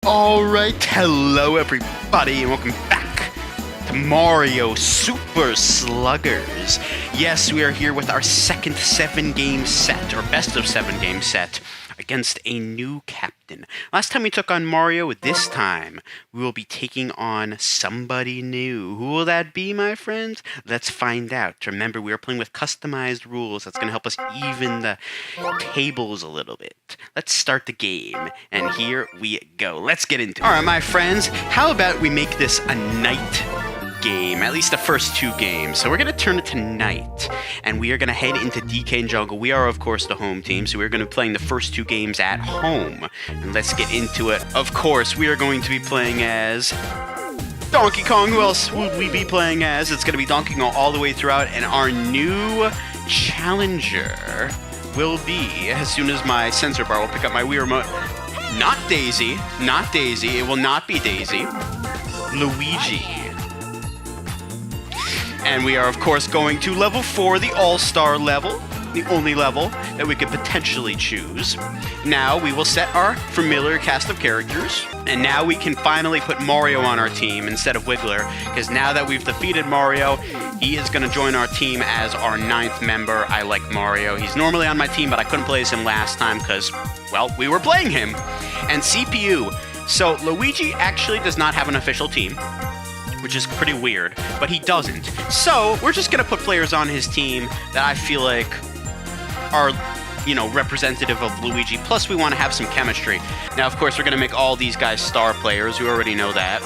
Alright, hello everybody, and welcome back to Mario Super Sluggers. Yes, we are here with our second 7-game set, or best of 7 game set, against a new captain. Last time we took on Mario, this time we will be taking on somebody new. Who will that be, my friends? Let's find out. Remember, we are playing with customized rules. That's going to help us even the tables a little bit. Let's start the game, and here we go. Let's get into it. Alright, my friends, how about we make this a night game, at least the first 2 games. So we're going to turn it to night, and we are going to head into DK and Jungle. We are, of course, the home team, so we're going to be playing the first 2 games at home. And let's get into it. Of course, we are going to be playing as Donkey Kong. Who else would we be playing as? It's going to be Donkey Kong all the way throughout, and our new challenger will be, as soon as my sensor bar will pick up my Wii remote, not Daisy, not Daisy, it will not be Daisy, Luigi. And we are, of course, going to level 4, the All-Star level, the only level that we could potentially choose. Now we will set our familiar cast of characters, and now we can finally put Mario on our team instead of Wiggler, because now that we've defeated Mario, he is going to join our team as our 9th member. I like Mario. He's normally on my team, but I couldn't play as him last time because, well, we were playing him. And CPU. So Luigi actually does not have an official team, which is pretty weird, but he doesn't. So we're just going to put players on his team that I feel like are, you know, representative of Luigi. Plus, we want to have some chemistry. Now, of course, we're going to make all these guys star players. We already know that.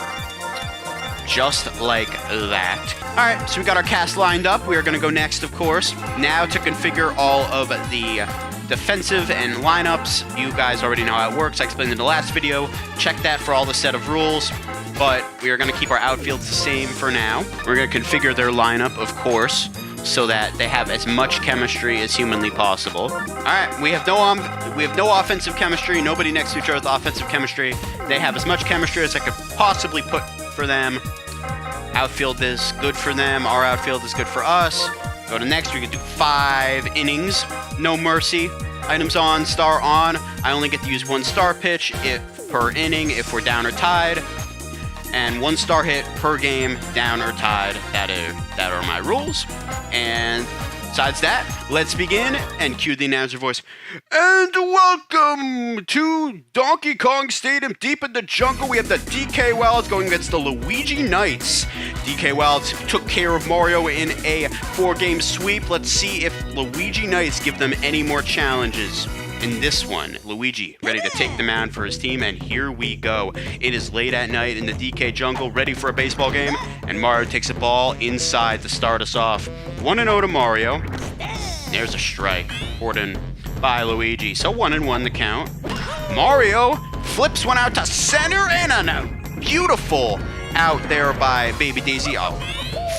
Just like that. All right, so we got our cast lined up. We are going to go next, of course. Now to configure all of the defensive and lineups. You guys already know how it works. I explained in the last video. Check that for all the set of rules. But we are going to keep our outfields the same for now. We're going to configure their lineup, of course, so that they have as much chemistry as humanly possible. All right, we have no offensive chemistry. Nobody next to each other with offensive chemistry. They have as much chemistry as I could possibly put for them. Outfield is good for them. Our outfield is good for us. Go to next. We can do 5 innings. No mercy. Items on, star on. I only get to use 1 star pitch per inning if we're down or tied. And 1 star hit per game, down or tied. That are my rules. And besides that, let's begin and cue the announcer voice. And welcome to Donkey Kong Stadium, deep in the jungle. We have the DK Wilds going against the Luigi Knights. DK Wilds took care of Mario in a 4-game sweep. Let's see if Luigi Knights give them any more challenges. In this one, Luigi ready to take the mound for his team, and here we go. It is late at night in the DK jungle, ready for a baseball game, and Mario takes a ball inside to start us off. 1-0 to Mario. There's a strike. Poured by Luigi. So 1-1 the count. Mario flips one out to center, and a beautiful out there by Baby Daisy.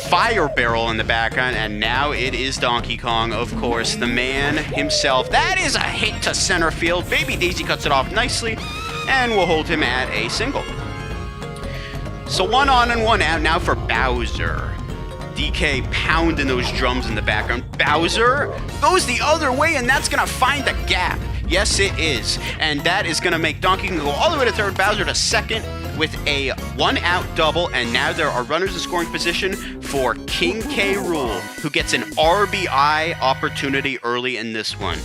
Fire barrel in the background, and now it is Donkey Kong, of course, the man himself. That is a hit to center field. Baby Daisy cuts it off nicely, and we'll hold him at a single. So 1 on and 1 out now for Bowser. DK pounding those drums in the background. Bowser goes the other way, and that's going to find the gap. Yes, it is. And that is going to make Donkey Kong go all the way to third, Bowser to second with a 1-out double. And now there are runners in scoring position for King K. Rool, who gets an RBI opportunity early in this one.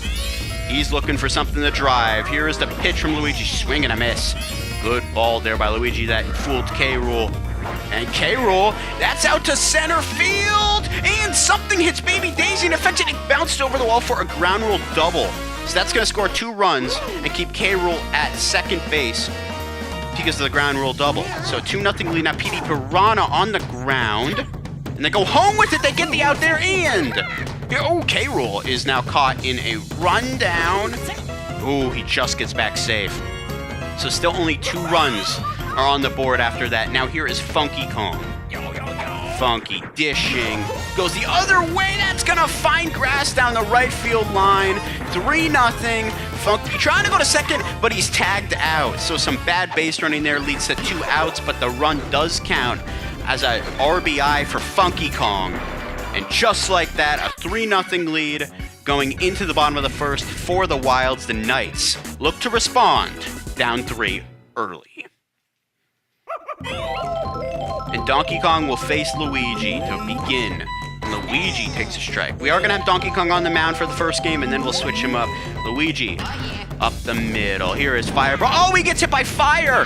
He's looking for something to drive. Here is the pitch from Luigi. Swing and a miss. Good ball there by Luigi that fooled K. Rool. And K. Rool, that's out to center field. And something hits Baby Daisy and affects it. It bounced over the wall for a ground rule double. So that's going to score 2 runs and keep K. Rool at second base because of the ground rule double. So 2-0 lead. Now PD Piranha on the ground. And they go home with it. They get the out there, and K. Rool is now caught in a rundown. Oh, he just gets back safe. So still only 2 runs are on the board after that. Now here is Funky Kong. Funky dishing. Goes the other way. That's going to find grass down the right field line. 3-0. Funky trying to go to second, but he's tagged out. So some bad base running there leads to 2 outs, but the run does count as a RBI for Funky Kong. And just like that, a 3-0 lead going into the bottom of the first for the Wilds. The Knights look to respond down 3 early. And Donkey Kong will face Luigi to begin. Luigi takes a strike. We are going to have Donkey Kong on the mound for the first game, and then we'll switch him up. Luigi, up the middle. Here is Fire Bro. Oh, he gets hit by fire!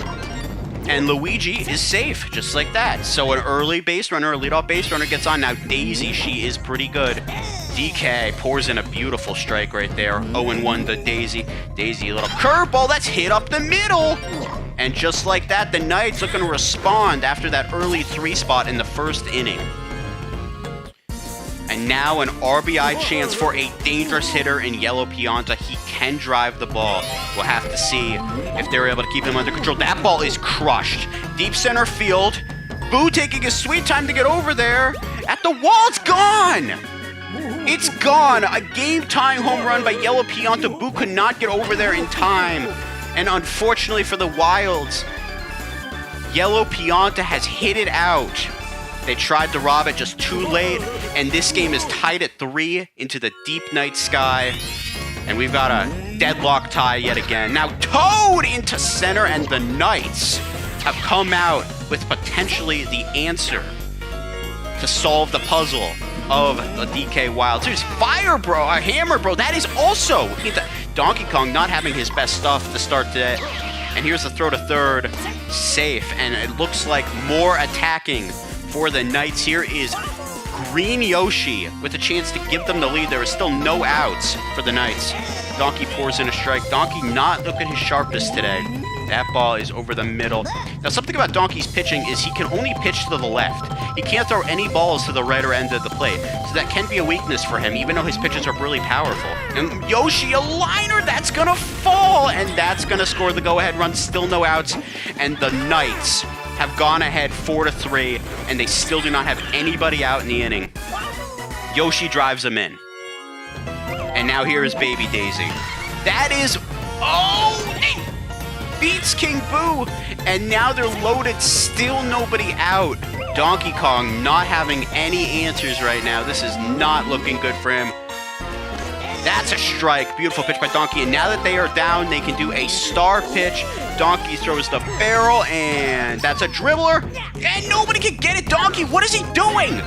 And Luigi is safe, just like that. So an early base runner, a leadoff base runner gets on. Now Daisy, she is pretty good. DK pours in a beautiful strike right there. 0-1 to Daisy. Daisy, a little curveball. That's hit up the middle. And just like that, the Knights looking to respond after that early 3 spot in the first inning. And now an RBI chance for a dangerous hitter in Yellow Pianta. He can drive the ball. We'll have to see if they're able to keep him under control. That ball is crushed. Deep center field. Boo taking his sweet time to get over there. At the wall, it's gone! It's gone! A game-tying home run by Yellow Pianta. Boo could not get over there in time. And unfortunately for the Wilds, Yellow Pianta has hit it out. They tried to rob it just too late, and this game is tied at 3 into the deep night sky. And we've got a deadlock tie yet again. Now Toad into center, and the Knights have come out with potentially the answer to solve the puzzle of the DK Wilds. There's Fire Bro, a Hammer Bro. That is also Donkey Kong not having his best stuff to start today. And here's the throw to third, safe. And it looks like more attacking for the Knights. Here is Green Yoshi with a chance to give them the lead. There is still no outs for the Knights. Donkey pours in a strike. Donkey not looking his sharpest today. That ball is over the middle. Now, something about Donkey's pitching is he can only pitch to the left. He can't throw any balls to the right or end of the plate. So that can be a weakness for him, even though his pitches are really powerful. And Yoshi, a liner, that's gonna fall, and that's gonna score the go-ahead run. Still no outs, and the Knights have gone ahead 4-3, and they still do not have anybody out in the inning. Yoshi drives them in. And now here is Baby Daisy. That is... Oh! It beats King Boo! And now they're loaded, still nobody out. Donkey Kong not having any answers right now. This is not looking good for him. That's a strike. Beautiful pitch by Donkey. And now that they are down, they can do a star pitch. Donkey throws the barrel, and that's a dribbler. And nobody can get it. Donkey, what is he doing?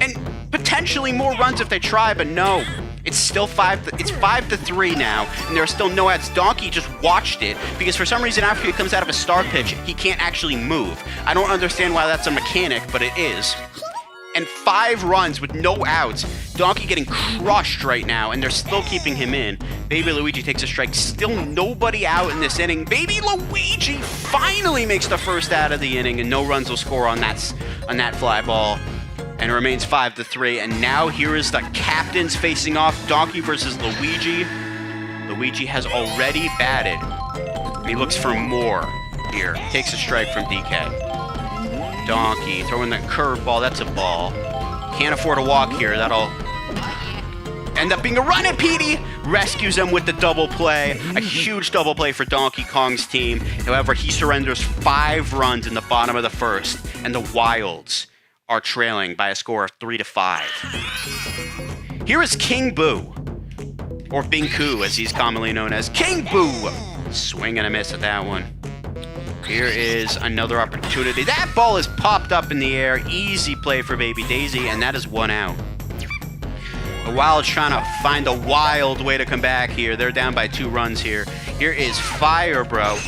And potentially more runs if they try, but no. It's still 5-3 now, and there are still no outs. Donkey just watched it, because for some reason after he comes out of a star pitch, he can't actually move. I don't understand why that's a mechanic, but it is. And 5 runs with no outs. Donkey getting crushed right now, and they're still keeping him in. Baby Luigi takes a strike. Still nobody out in this inning. Baby Luigi finally makes the first out of the inning, and no runs will score on that fly ball. And it remains 5-3. And now here is the captains facing off. Donkey versus Luigi. Luigi has already batted. And he looks for more here. Takes a strike from DK. Donkey throwing the curveball. That's a ball. Can't afford a walk here. That'll end up being a run, and Petey rescues him with the double play. A huge double play for Donkey Kong's team. However, he surrenders 5 runs in the bottom of the first. And the Wilds are trailing by a score of 3-5. Here is King Boo, or Binku as he's commonly known as. King Boo! Swing and a miss at that one. Here is another opportunity. That ball is popped up in the air. Easy play for Baby Daisy, and that is 1 out. The Wilds trying to find a wild way to come back here. They're down by 2 runs here. Here is Fire Bro,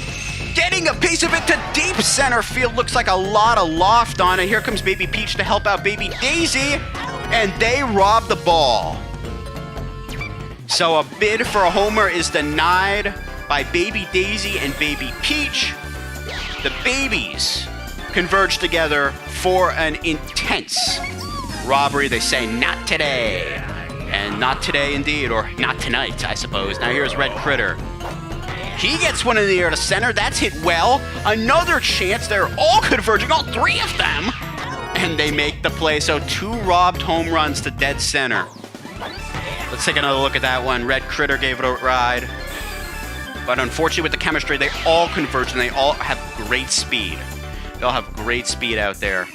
getting a piece of it to deep center field. Looks like a lot of loft on it. Here comes Baby Peach to help out Baby Daisy, and they rob the ball. So a bid for a homer is denied by Baby Daisy and Baby Peach. The babies converge together for an intense robbery. They say, not today. And not today indeed, or not tonight, I suppose. Now here's Red Critter. He gets one in the air to center. That's hit well. Another chance. They're all converging, all 3 of them. And they make the play. So 2 robbed home runs to dead center. Let's take another look at that one. Red Critter gave it a ride. But unfortunately with the chemistry, they all converge and they all have great speed. They all have great speed out there.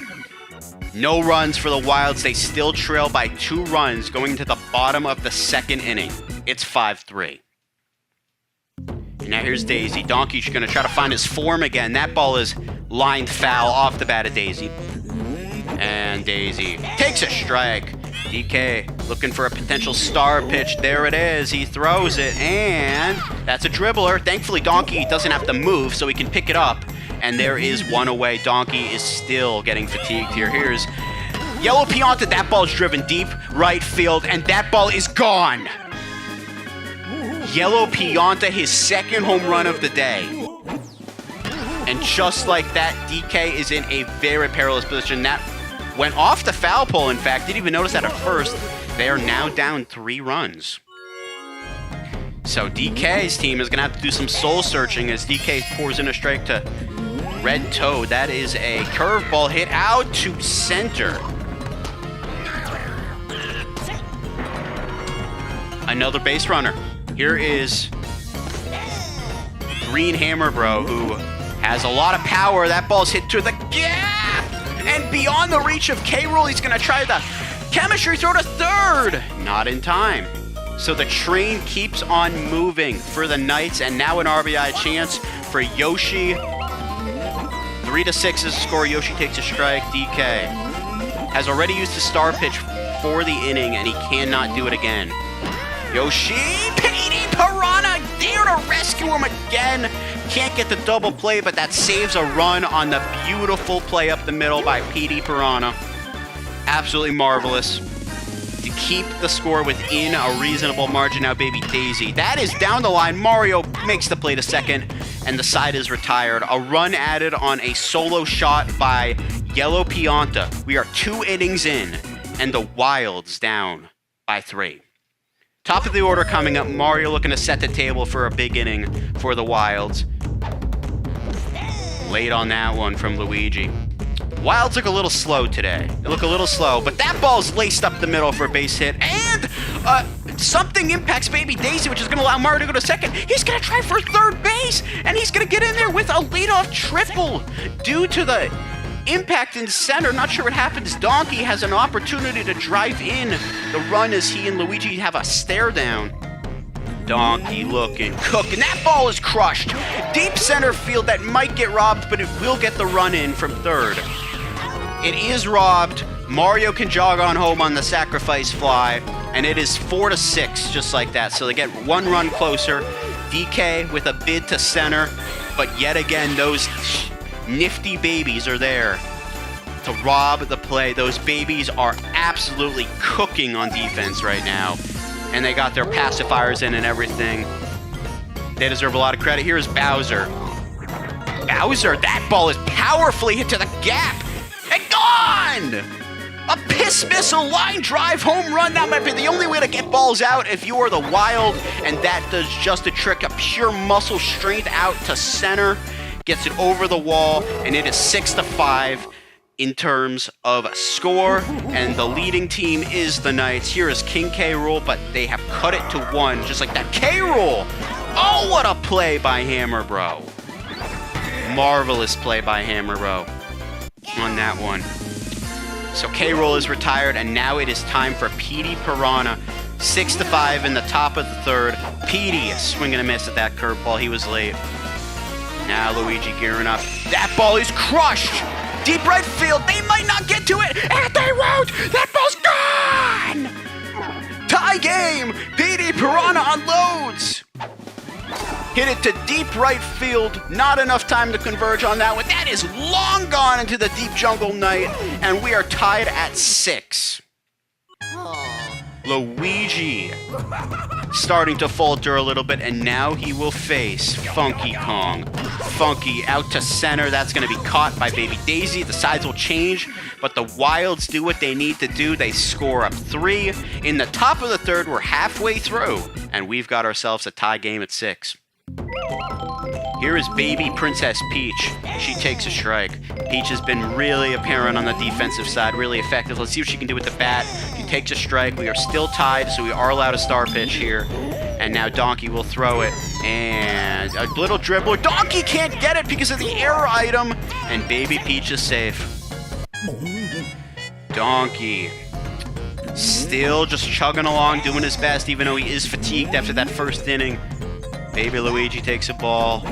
No runs for the Wilds. They still trail by 2 runs going into the bottom of the 2nd inning. It's 5-3. And now here's Daisy. Donkey's going to try to find his form again. That ball is lined foul off the bat of Daisy. And Daisy takes a strike. DK looking for a potential star pitch. There it is. He throws it, and that's a dribbler. Thankfully, Donkey doesn't have to move, so he can pick it up. And there is one away. Donkey is still getting fatigued here. Here's Yellow Pianta. That ball is driven deep right field, and that ball is gone. Yellow Pianta, his second home run of the day. And just like that, DK is in a very perilous position. That went off the foul pole, in fact. Didn't even notice that at first. They are now down 3 runs. So DK's team is going to have to do some soul searching as DK pours in a strike to Red Toad. That is a curveball hit out to center. Another base runner. Here is Green Hammer Bro, who has a lot of power. That ball's hit to the gap! And beyond the reach of K-Rool, he's going to try the chemistry throw to third. Not in time. So the train keeps on moving for the Knights, and now an RBI chance for Yoshi. 3-6 is the score. Yoshi takes a strike. DK has already used his star pitch for the inning, and he cannot do it again. Yoshi, Petey Piranha, there to rescue him again. Can't get the double play, but that saves a run on the beautiful play up the middle by Petey Piranha. Absolutely marvelous to keep the score within a reasonable margin. Now, baby Daisy, that is down the line. Mario makes the play to second, and the side is retired. A run added on a solo shot by Yellow Pianta. We are 2 innings in, and the Wilds down by 3. Top of the order coming up. Mario looking to set the table for a big inning for the Wilds. Late on that one from Luigi. Wilds look a little slow today. They look a little slow, but that ball's laced up the middle for a base hit. And something impacts baby Daisy, which is going to allow Mario to go to second. He's going to try for third base, and he's going to get in there with a leadoff triple due to the impact in center. Not sure what happens. Donkey has an opportunity to drive in the run as he and Luigi have a stare down. Donkey looking, cooking. That ball is crushed. Deep center field. That might get robbed, but it will get the run in from third. It is robbed. Mario can jog on home on the sacrifice fly, and it is 4-6, just like that. So they get 1 run closer. DK with a bid to center, but yet again, those nifty babies are there to rob the play. Those babies are absolutely cooking on defense right now, and they got their pacifiers in and everything. They deserve a lot of credit. Here is Bowser. Bowser, that ball is powerfully hit to the gap and gone! A piss missile line drive home run. That might be the only way to get balls out if you are the Wild, and that does just a trick. A pure muscle strength out to center. Gets it over the wall, and it is 6-5 in terms of score, and the leading team is the Knights. Here is King K-Rool, but they have cut it to 1, just like that. K-Rool! Oh, what a play by Hammer Bro. Marvelous play by Hammer Bro on that one. So K-Rool is retired, and now it is time for Petey Piranha. 6-5 in the top of the third. Petey is swinging a miss at that curveball. He was late. Now Luigi gearing up. That ball is crushed. Deep right field. They might not get to it, and they won't. That ball's gone. Tie game. Petey Piranha unloads. Hit it to deep right field. Not enough time to converge on that one. That is long gone into the deep jungle night, and we are tied at 6. Luigi starting to falter a little bit, and now he will face Funky Kong. Funky out to center. That's going to be caught by baby Daisy. The sides will change, but the Wilds do what they need to do. They score up 3. In the top of the third, we're halfway through, and we've got ourselves a tie game at 6. Here is baby Princess Peach. She takes a strike. Peach has been really apparent on the defensive side, really effective. Let's see what she can do with the bat. She takes a strike. We are still tied, so we are allowed a star pitch here. And now Donkey will throw it. And a little dribbler. Donkey can't get it because of the error item. And baby Peach is safe. Donkey still just chugging along, doing his best, even though he is fatigued after that first inning. Baby Luigi takes a ball.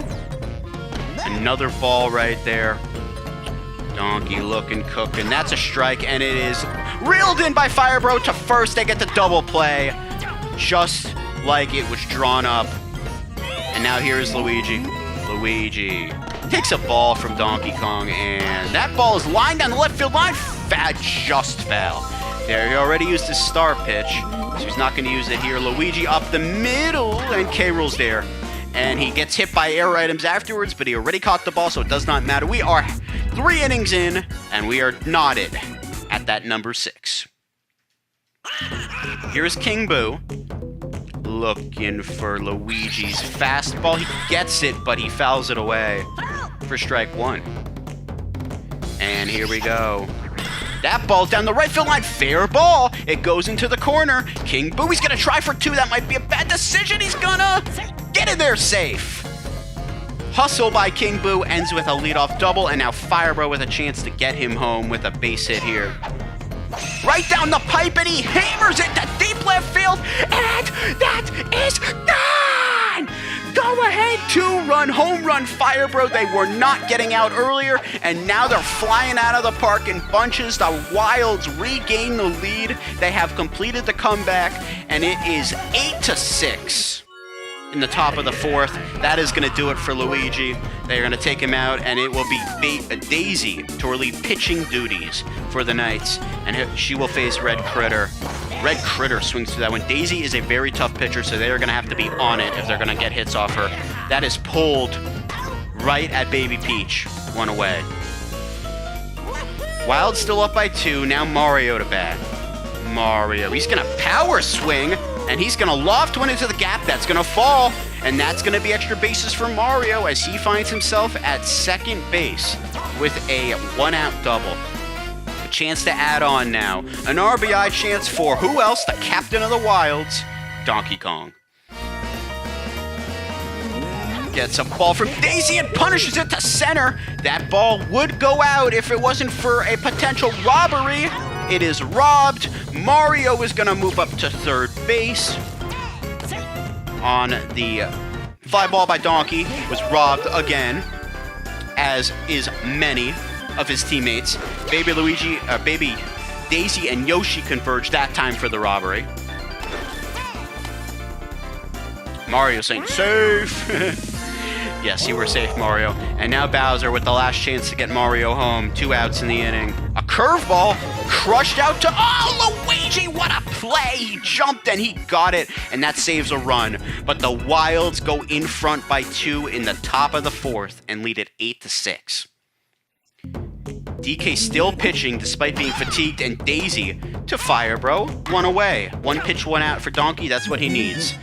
Another ball right there. Donkey looking, cooking. That's a strike, and it is reeled in by Firebro to first. They get the double play, just like it was drawn up. And now here's Luigi. Luigi takes a ball from Donkey Kong, and that ball is lined down the left field line. Just foul. There, he already used his star pitch, so he's not going to use it here. Luigi up the middle, and K-Rool's there. And he gets hit by air items afterwards, but he already caught the ball, so it does not matter. We are 3 innings in, and we are knotted at that number 6. Here's King Boo, looking for Luigi's fastball. He gets it, but he fouls it away for strike 1. And here we go. That ball's down the right field line. Fair ball. It goes into the corner. King Boo, he's going to try for 2. That might be a bad decision. He's going to get in there safe. Hustle by King Boo ends with a leadoff double, and now Firebro with a chance to get him home with a base hit here. Right down the pipe, and he hammers it to deep left field, and that is gone! Go ahead, 2-run home run Firebro. They were not getting out earlier, and now they're flying out of the park in bunches. The Wilds regain the lead. They have completed the comeback, and it is 8-6. In the top of the 4th. That is going to do it for Luigi. They're going to take him out, and it will be Daisy to relieve pitching duties for the Knights, and she will face Red Critter. Red Critter swings through that one. Daisy is a very tough pitcher, so they're going to have to be on it if they're going to get hits off her. That is pulled right at Baby Peach. 1 away. Wild still up by 2. Now Mario to bat. Mario. He's going to power swing. And he's going to loft one into the gap. That's going to fall. And that's going to be extra bases for Mario as he finds himself at second base with a 1-out double. A chance to add on now. An RBI chance for who else? The captain of the Wilds, Donkey Kong. Gets a ball from Daisy and punishes it to center. That ball would go out if it wasn't for a potential robbery. It is robbed. Mario is going to move up to third base. On the fly ball by Donkey was robbed again, as is many of his teammates. Baby Daisy and Yoshi converge that time for the robbery. Mario saying, safe! Yes, you were safe, Mario. And now Bowser with the last chance to get Mario home. 2 outs in the inning. A curveball crushed out to... Oh, Luigi, what a play! He jumped and he got it, and that saves a run. But the Wilds go in front by 2 in the top of the 4th and lead it 8-6. DK still pitching despite being fatigued, and Daisy to Firebro. 1 away. 1 pitch, 1 out for Donkey. That's what he needs.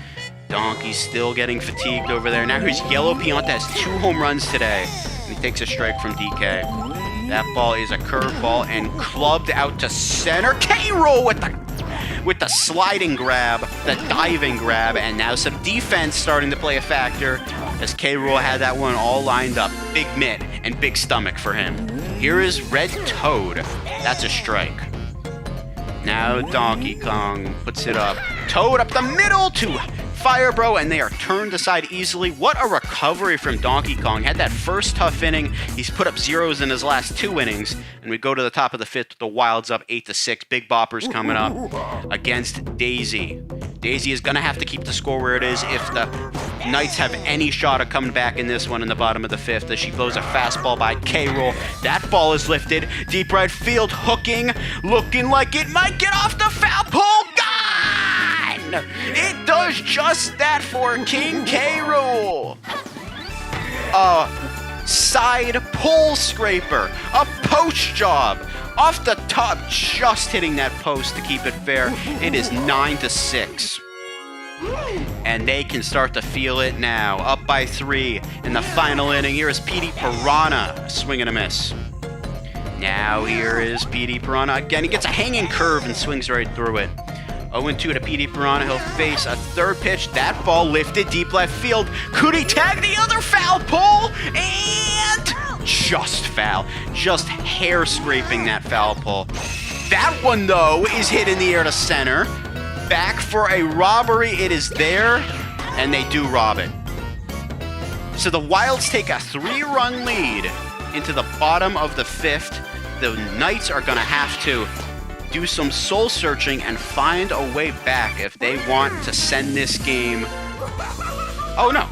Donkey's still getting fatigued over there. Now here's Yellow Pianta, has 2 home runs today. And he takes a strike from DK. That ball is a curveball and clubbed out to center. K-Rool with the sliding grab, the diving grab, and now some defense starting to play a factor as K-Rool had that one all lined up. Big mitt and big stomach for him. Here is Red Toad. That's a strike. Now Donkey Kong puts it up. Toad up the middle to Firebro, and they are turned aside easily. What a recovery from Donkey Kong. Had that first tough inning. He's put up zeros in his last 2 innings. And we go to the top of the 5th with the Wilds up 8-6. Big boppers coming up against Daisy. Daisy is going to have to keep the score where it is if the Knights have any shot of coming back in this one in the bottom of the 5th, as she blows a fastball by K-Rool. That ball is lifted. Deep right field, hooking, looking like it might get off the foul pole. It does just that for King K-Rool. A side pull scraper, a post job, off the top, just hitting that post to keep it fair. It is 9-6. And they can start to feel it now. Up by 3 in the final inning. Here is Petey Piranha, swing and a miss. Now here is Petey Piranha again. He gets a hanging curve and swings right through it. 0-2 to Petey Piranha. He'll face a third pitch. That ball lifted deep left field. Could he tag the other foul pole? And just foul. Just hair scraping that foul pole. That one, though, is hit in the air to center. Back for a robbery. It is there, and they do rob it. So the Wilds take a 3-run lead into the bottom of the 5th. The Knights are going to have to do some soul searching and find a way back if they want to send this game. Oh no,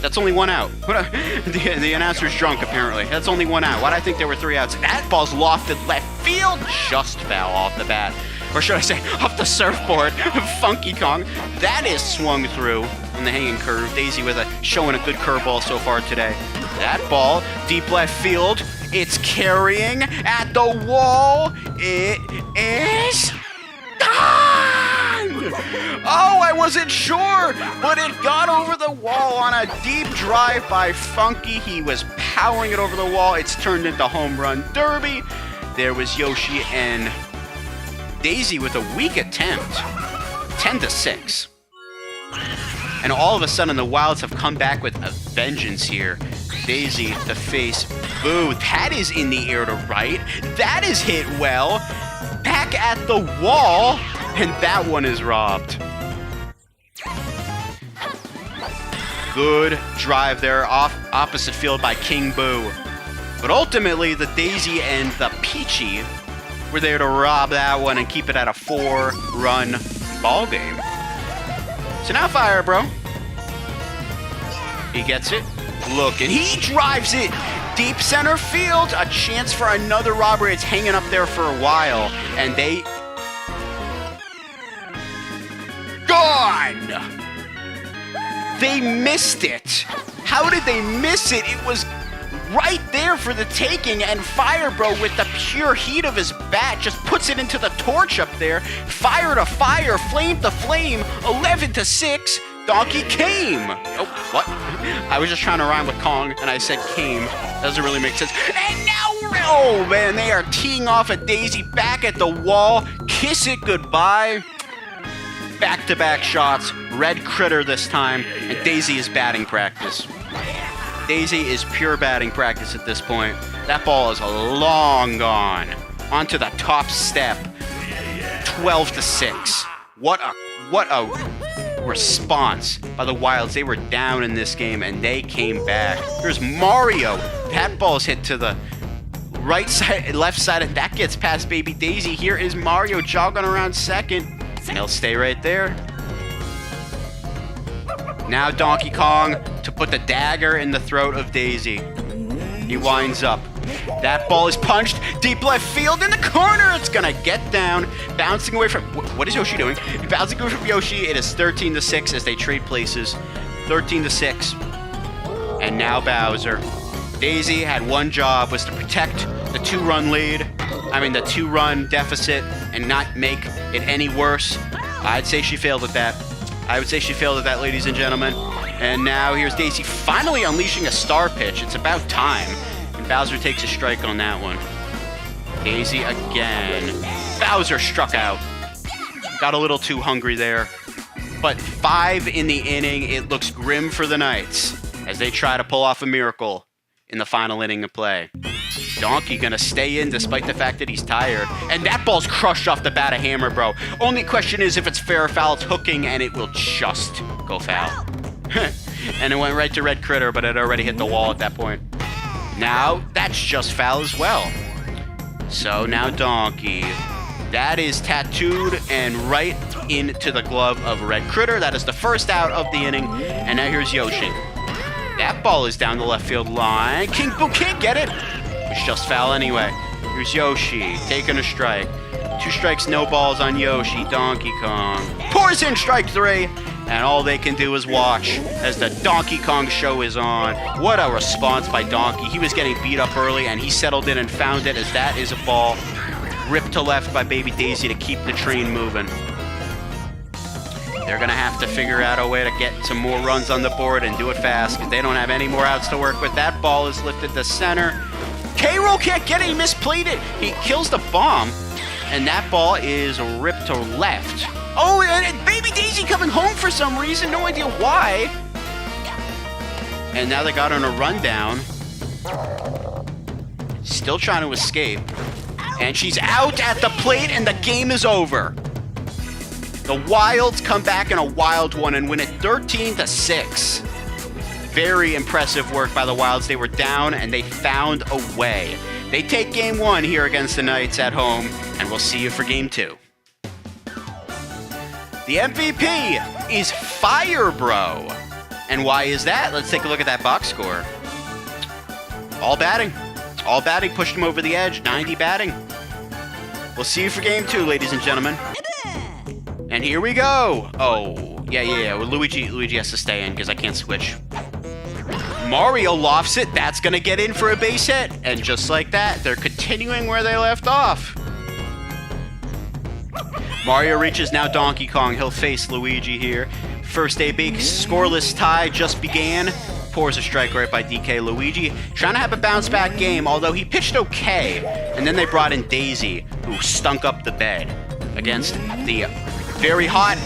that's only 1 out. The announcer's drunk apparently. That's only 1 out. Why'd I think there were 3 outs? That ball's lofted left field. Just foul off the bat. Or should I say, off the surfboard. Funky Kong. That is swung through on the hanging curve. Daisy with showing a good curveball so far today. That ball, deep left field. It's carrying at the wall. It is gone! Oh, I wasn't sure, but it got over the wall on a deep drive by Funky. He was powering it over the wall. It's turned into home run derby. There was Yoshi and Daisy with a weak attempt. 10-6. And all of a sudden, the Wilds have come back with a vengeance here. Daisy to face Boo. That is in the air to right. That is hit well. Back at the wall. And that one is robbed. Good drive there off opposite field by King Boo. But ultimately, the Daisy and the Peachy were there to rob that one and keep it at a 4-run ball game. So now Fire Bro. He gets it. Look, and he drives it deep center field. A chance for another robbery. It's hanging up there for a while. And they... Gone! They missed it. How did they miss it? It was right there for the taking, and Fire Bro, with the pure heat of his bat, just puts it into the torch up there. Fire to fire, flame to flame, 11-6. Donkey came. Oh, what? I was just trying to rhyme with Kong, and I said came. Doesn't really make sense. And now, oh man, they are teeing off at Daisy back at the wall. Kiss it goodbye. Back-to-back shots. Red Critter this time, and Daisy is batting practice. Daisy is pure batting practice at this point. That ball is long gone. Onto the top step. 12-6. What a response by the Wilds. They were down in this game and they came back. Here's Mario. That ball's hit to the right side, left side, and that gets past baby Daisy. Here is Mario jogging around second. And he'll stay right there. Now Donkey Kong to put the dagger in the throat of Daisy. He winds up. That ball is punched deep left field in the corner. It's gonna get down, bouncing away from... What is Yoshi doing? Bouncing away from Yoshi. It is 13-6 as they trade places. 13-6. And now Bowser. Daisy had one job, was to protect the 2-run lead. I mean, the 2-run deficit and not make it any worse. I'd say she failed at that. I would say she failed at that, ladies and gentlemen. And now here's Daisy finally unleashing a star pitch. It's about time. And Bowser takes a strike on that one. Daisy again. Bowser struck out. Got a little too hungry there. But 5 in the inning. It looks grim for the Knights as they try to pull off a miracle in the final inning of play. Donkey gonna stay in despite the fact that he's tired. And that ball's crushed off the bat of Hammer Bro. Only question is if it's fair or foul. It's hooking and it will just go foul. And it went right to Red Critter, but it already hit the wall at that point. Now, that's just foul as well. So now Donkey. That is tattooed and right into the glove of Red Critter. That is the first out of the inning. And now here's Yoshi. That ball is down the left field line. King Boo can't get it. It's just foul anyway. Here's Yoshi taking a strike. 2 strikes, no balls on Yoshi. Donkey Kong pours in strike 3. And all they can do is watch as the Donkey Kong show is on. What a response by Donkey. He was getting beat up early and he settled in and found it as that is a ball ripped to left by baby Daisy to keep the train moving. They're going to have to figure out a way to get some more runs on the board and do it fast because they don't have any more outs to work with. That ball is lifted to center. K-Roll can't get it. He misplayed it. He kills the bomb. And that ball is ripped to left. Oh, and baby Daisy coming home for some reason. No idea why. And now they got on a rundown. Still trying to escape. And she's out at the plate and the game is over. The Wilds come back in a wild one and win it 13-6. very impressive work by the Wilds. They were down and they found a way. They take game 1 here against the Knights at home, and we'll see you for game 2. The MVP is Firebro. And why is that? Let's take a look at that box score. All batting. All batting pushed him over the edge. 90 batting. We'll see you for game 2, ladies and gentlemen. And here we go. Oh, yeah. Well, Luigi has to stay in because I can't switch. Mario lofts it. That's going to get in for a base hit. And just like that, they're continuing where they left off. Mario reaches now Donkey Kong. He'll face Luigi here. First AB scoreless tie just began. Pours a strike right by DK. Luigi trying to have a bounce back game, although he pitched okay. And then they brought in Daisy, who stunk up the bed against the very hot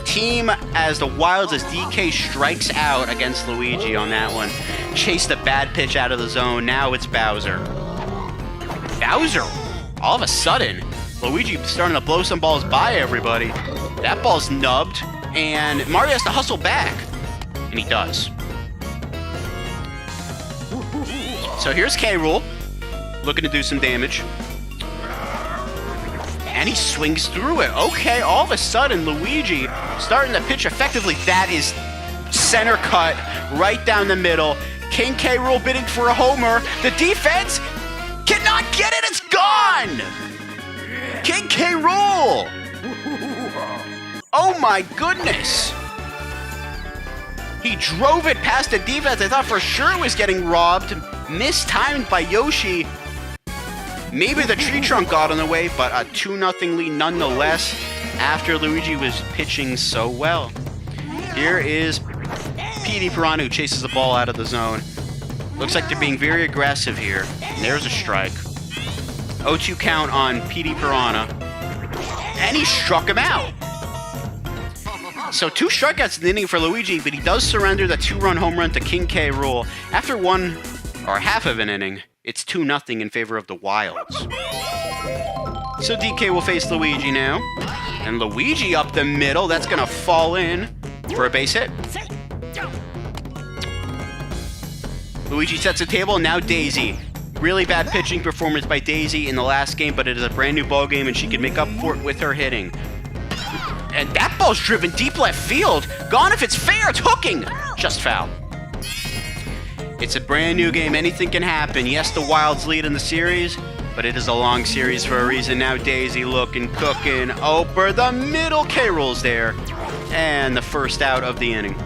team as the Wilds, as DK strikes out against Luigi on that one. Chased a bad pitch out of the zone. Now it's Bowser. All of a sudden, Luigi starting to blow some balls by everybody. That ball's nubbed, and Mario has to hustle back. And he does. So here's K-Rool, looking to do some damage. And he swings through it. Okay, all of a sudden, Luigi starting to pitch effectively. That is center cut right down the middle. King K-Rool bidding for a homer. The defense cannot get it. It's gone. King K-Rool. Oh my goodness. He drove it past the defense. I thought for sure it was getting robbed. Mistimed by Yoshi. Maybe the tree trunk got in the way, but a 2-0 lead nonetheless after Luigi was pitching so well. Here is PD Piranha, who chases the ball out of the zone. Looks like they're being very aggressive here. And there's a strike. 0-2 count on PD Piranha. And he struck him out. So 2 strikeouts in the inning for Luigi, but he does surrender the 2-run home run to King K-Rool. After one or half of an inning, it's 2-0 in favor of the Wilds. So DK will face Luigi now. And Luigi up the middle. That's going to fall in for a base hit. Luigi sets the table. Now Daisy. Really bad pitching performance by Daisy in the last game, but it is a brand new ball game, and she can make up for it with her hitting. And that ball's driven deep left field. Gone if it's fair. It's hooking. Just foul. It's a brand new game. Anything can happen. Yes, the Wilds lead in the series, but it is a long series for a reason. Now Daisy looking, cooking. Over the middle. K-Rool's there. And the first out of the inning.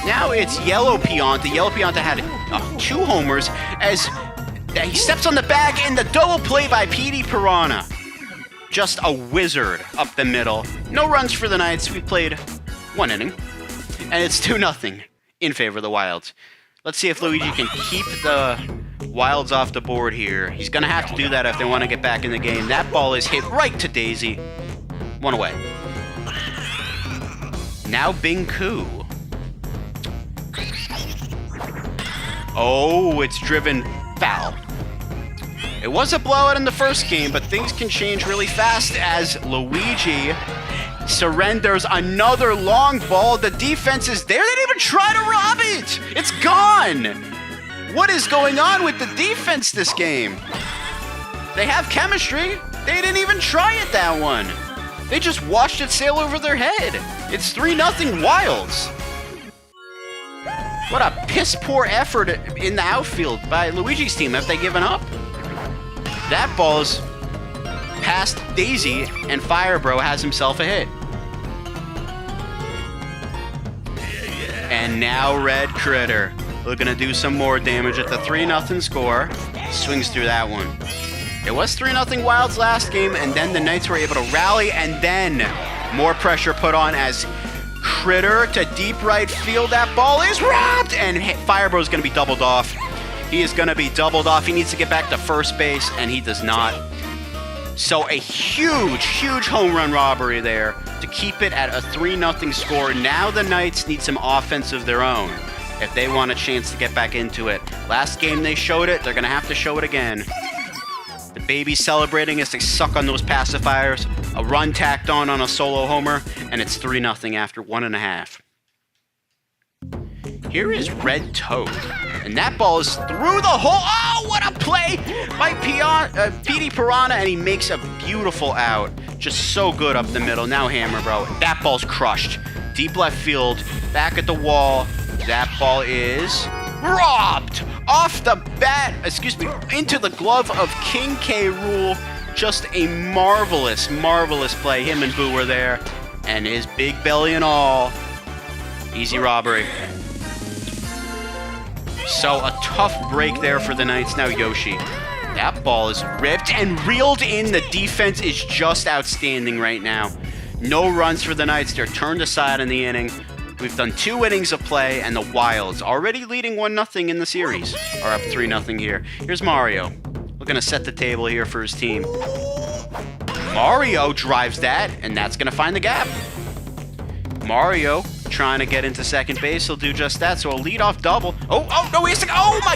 Now it's Yellow Pianta. Yellow Pianta had 2 homers as he steps on the bag in the double play by PD Piranha. Just a wizard up the middle. No runs for the Knights. We played 1 inning. And it's 2-0 in favor of the Wilds. Let's see if Luigi can keep the Wilds off the board here. He's going to have to do that if they want to get back in the game. That ball is hit right to Daisy. 1 away. Now Binku. Oh, it's driven foul. It was a blowout in the first game, but things can change really fast as Luigi surrenders another long ball. The defense is there. They didn't even try to rob it. It's gone. What is going on with the defense this game? They have chemistry. They didn't even try it that one. They just watched it sail over their head. It's 3-0 Wilds. What a piss-poor effort in the outfield by Luigi's team. Have they given up? That ball's past Daisy, and Firebro has himself a hit. And now Red Critter looking to do some more damage at the 3-0 score. Swings through that one. It was 3-0 Wilds last game, and then the Knights were able to rally, and then more pressure put on as Critter to deep right field. That ball is robbed, and Firebro's going to be doubled off. He is going to be doubled off. He needs to get back to first base, and he does not. So a huge, huge home run robbery there to keep it at a 3-0 score. Now the Knights need some offense of their own if they want a chance to get back into it. Last game they showed it. They're going to have to show it again. The baby's celebrating as they suck on those pacifiers. A run tacked on a solo homer, and it's 3-0 after 1.5. Here is Red Toad. And that ball is through the hole. Oh, what a play by Petey Piranha. And he makes a beautiful out. Just so good up the middle. Now Hammer, bro. That ball's crushed. Deep left field. Back at the wall. That ball is robbed off the bat. Excuse me. Into the glove of King K. Rool. Just a marvelous, marvelous play. Him and Boo were there. And his big belly and all. Easy robbery. So a tough break there for the Knights. Now Yoshi. That ball is ripped and reeled in. The defense is just outstanding right now. No runs for the Knights. They're turned aside in the inning. We've done 2 innings of play, and the Wilds, already leading 1-0 in the series, are up 3-0 here. Here's Mario. Looking to set the table here for his team. Mario drives that, and that's going to find the gap. Mario trying to get into second base. He'll do just that, so a leadoff double. Oh, no, he has to go. Oh, my.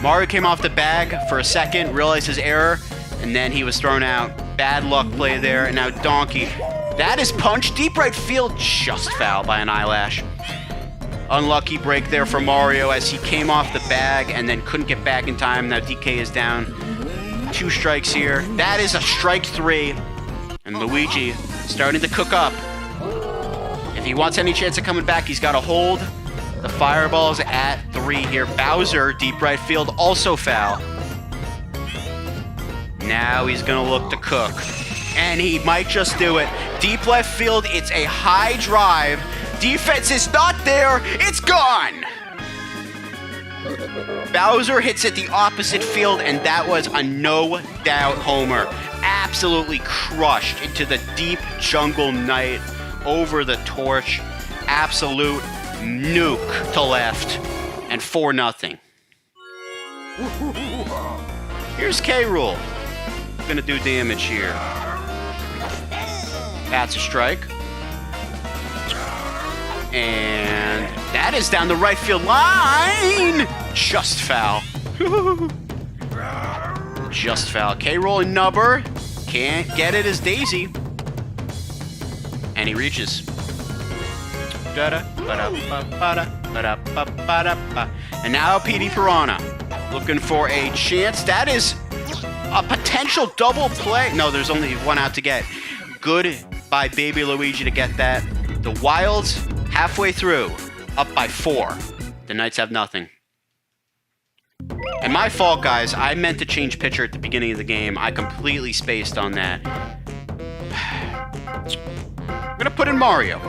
Mario came off the bag for a second, realized his error, and then he was thrown out. Bad luck play there, and now Donkey. That is punch. Deep right field, just foul by an eyelash. Unlucky break there for Mario as he came off the bag and then couldn't get back in time. Now DK is down. 2 strikes here. That is a strike 3. And Luigi starting to cook up. If he wants any chance of coming back, he's got to hold the fireballs at 3 here. Bowser, deep right field, also foul. Now he's going to look to cook. And he might just do it. Deep left field, it's a high drive. Defense is not there. It's gone. Bowser hits it the opposite field, and that was a no-doubt homer. Absolutely crushed into the deep jungle night over the torch. Absolute nuke to left. And 4-0. Here's K. Rool. Gonna do damage here. That's a strike. And that is down the right field line. Just foul. Just foul. K. Rool and Nubber can't get it as Daisy. And he reaches. And now Petey Piranha looking for a chance. That is a potential double play. No, there's only 1 out to get. Good by Baby Luigi to get that. The Wilds halfway through, up by 4. The Knights have nothing. And my fault, guys. I meant to change pitcher at the beginning of the game. I completely spaced on that. I'm gonna put in Mario.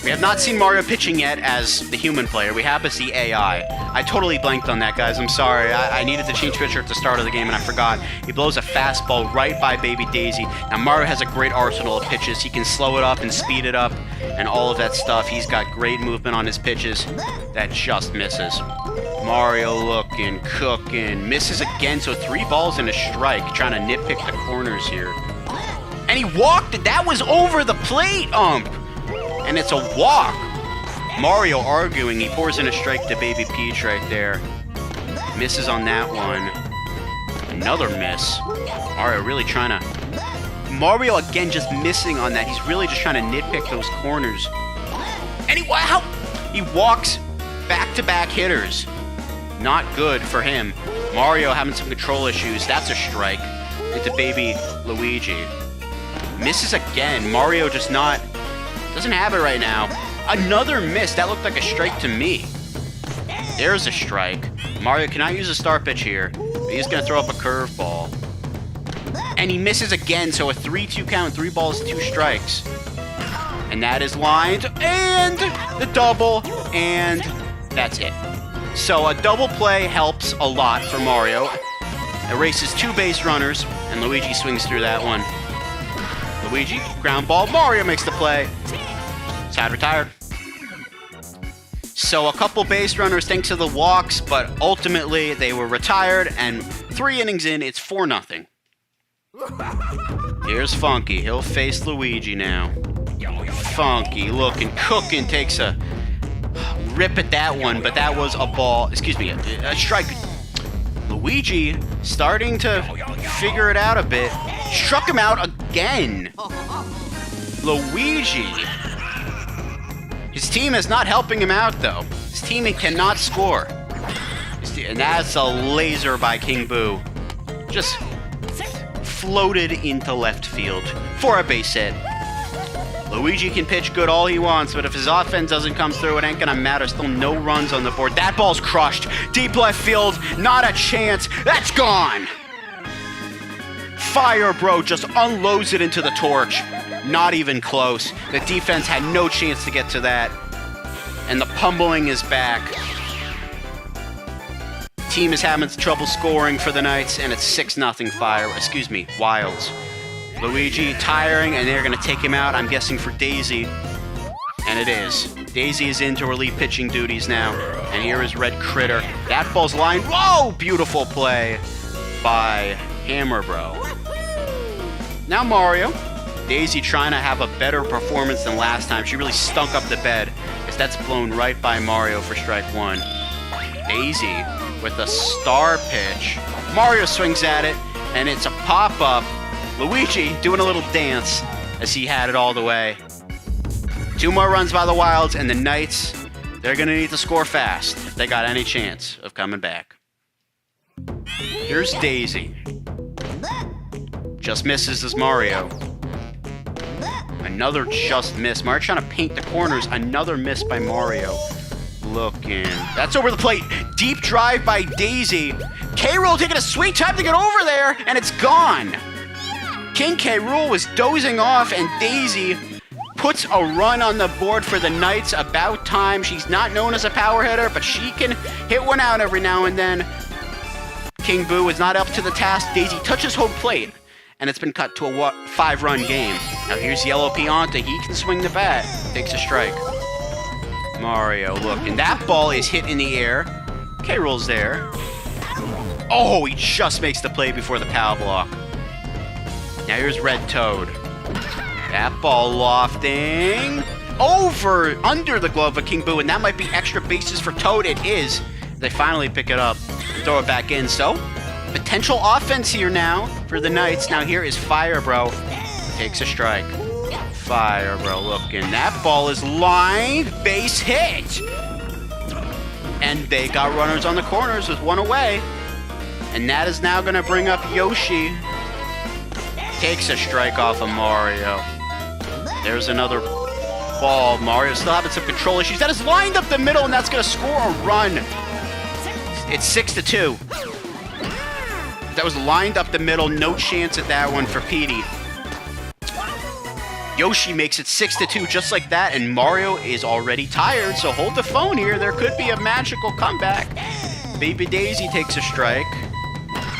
We have not seen Mario pitching yet as the human player. We have to see AI. I totally blanked on that, guys. I'm sorry. I needed to change pitcher at the start of the game, and I forgot. He blows a fastball right by Baby Daisy. Now, Mario has a great arsenal of pitches. He can slow it up and speed it up and all of that stuff. He's got great movement on his pitches. That just misses. Mario looking, cooking. Misses again, so 3 balls and a strike. Trying to nitpick the corners here. And he walked it. That was over the plate, ump. And it's a walk. Mario arguing. He pours in a strike to Baby Peach right there. Misses on that one. Another miss. Mario really trying to... Mario again just missing on that. He's really just trying to nitpick those corners. And he walks back-to-back hitters. Not good for him. Mario having some control issues. That's a strike into Baby Luigi. Misses again. Mario just not... doesn't have it right now. Another miss. That looked like a strike to me. There's a strike. Mario cannot use a star pitch here. But he's going to throw up a curveball. And he misses again, so a 3-2 count. 3 balls, 2 strikes. And that is lined. And the double. And that's it. So a double play helps a lot for Mario. Erases 2 base runners. And Luigi swings through that one. Luigi, ground ball. Mario makes the play. Side retired. So a couple base runners thanks to the walks, but ultimately they were retired, and 3 innings in, it's 4-0. Here's Funky. He'll face Luigi now. Funky looking, cooking, takes a rip at that one, but that was a ball. Excuse me, a strike. Luigi starting to figure it out a bit. Struck him out again. Luigi. His team is not helping him out, though. His team cannot score. And that's a laser by King Boo. Just floated into left field for a base hit. Luigi can pitch good all he wants, but if his offense doesn't come through, it ain't gonna matter. Still no runs on the board. That ball's crushed. Deep left field, not a chance. That's gone. Fire Bro just unloads it into the torch. Not even close. The defense had no chance to get to that. And the pummeling is back. Team is having trouble scoring for the Knights, and it's 6-0 Wilds. Luigi tiring, and they're going to take him out, I'm guessing, for Daisy. And it is. Daisy is into relief pitching duties now. And here is Red Critter. That ball's lined. Whoa! Beautiful play by Hammer Bro. Now Mario. Daisy trying to have a better performance than last time. She really stunk up the bed, as that's blown right by Mario for strike one. Daisy with a star pitch. Mario swings at it, and it's a pop-up. Luigi doing a little dance as he had it all the way. 2 more runs by the Wilds, and the Knights, they're going to need to score fast if they got any chance of coming back. Here's Daisy. Just misses as Mario. Another just miss. Mario trying to paint the corners. Another miss by Mario. Looking. That's over the plate. Deep drive by Daisy. K-Rool taking a sweet time to get over there, and it's gone. King K-Rool was dozing off, and Daisy puts a run on the board for the Knights. About time. She's not known as a power hitter, but she can hit one out every now and then. King Boo is not up to the task. Daisy touches home plate, and it's been cut to a 5-run game. Now here's Yellow Pianta. He can swing the bat. Takes a strike. Mario, look, and that ball is hit in the air. K-Rool's there. Oh, he just makes the play before the power block. Now here's Red Toad. That ball lofting under the glove of King Boo, and that might be extra bases for Toad. It is. They finally pick it up, throw it back in. So, potential offense here now for the Knights. Now here is Fire Bro. Takes a strike. Fire Bro looking. That ball is lined. Base hit. And they got runners on the corners with one away. And that is now going to bring up Yoshi. Takes a strike off of Mario. There's another ball. Mario still having some control issues. That is lined up the middle, and that's going to score a run. It's 6-2. That was lined up the middle. No chance at that one for Petey. Yoshi makes it 6-2 just like that, and Mario is already tired, so hold the phone here. There could be a magical comeback. Baby Daisy takes a strike.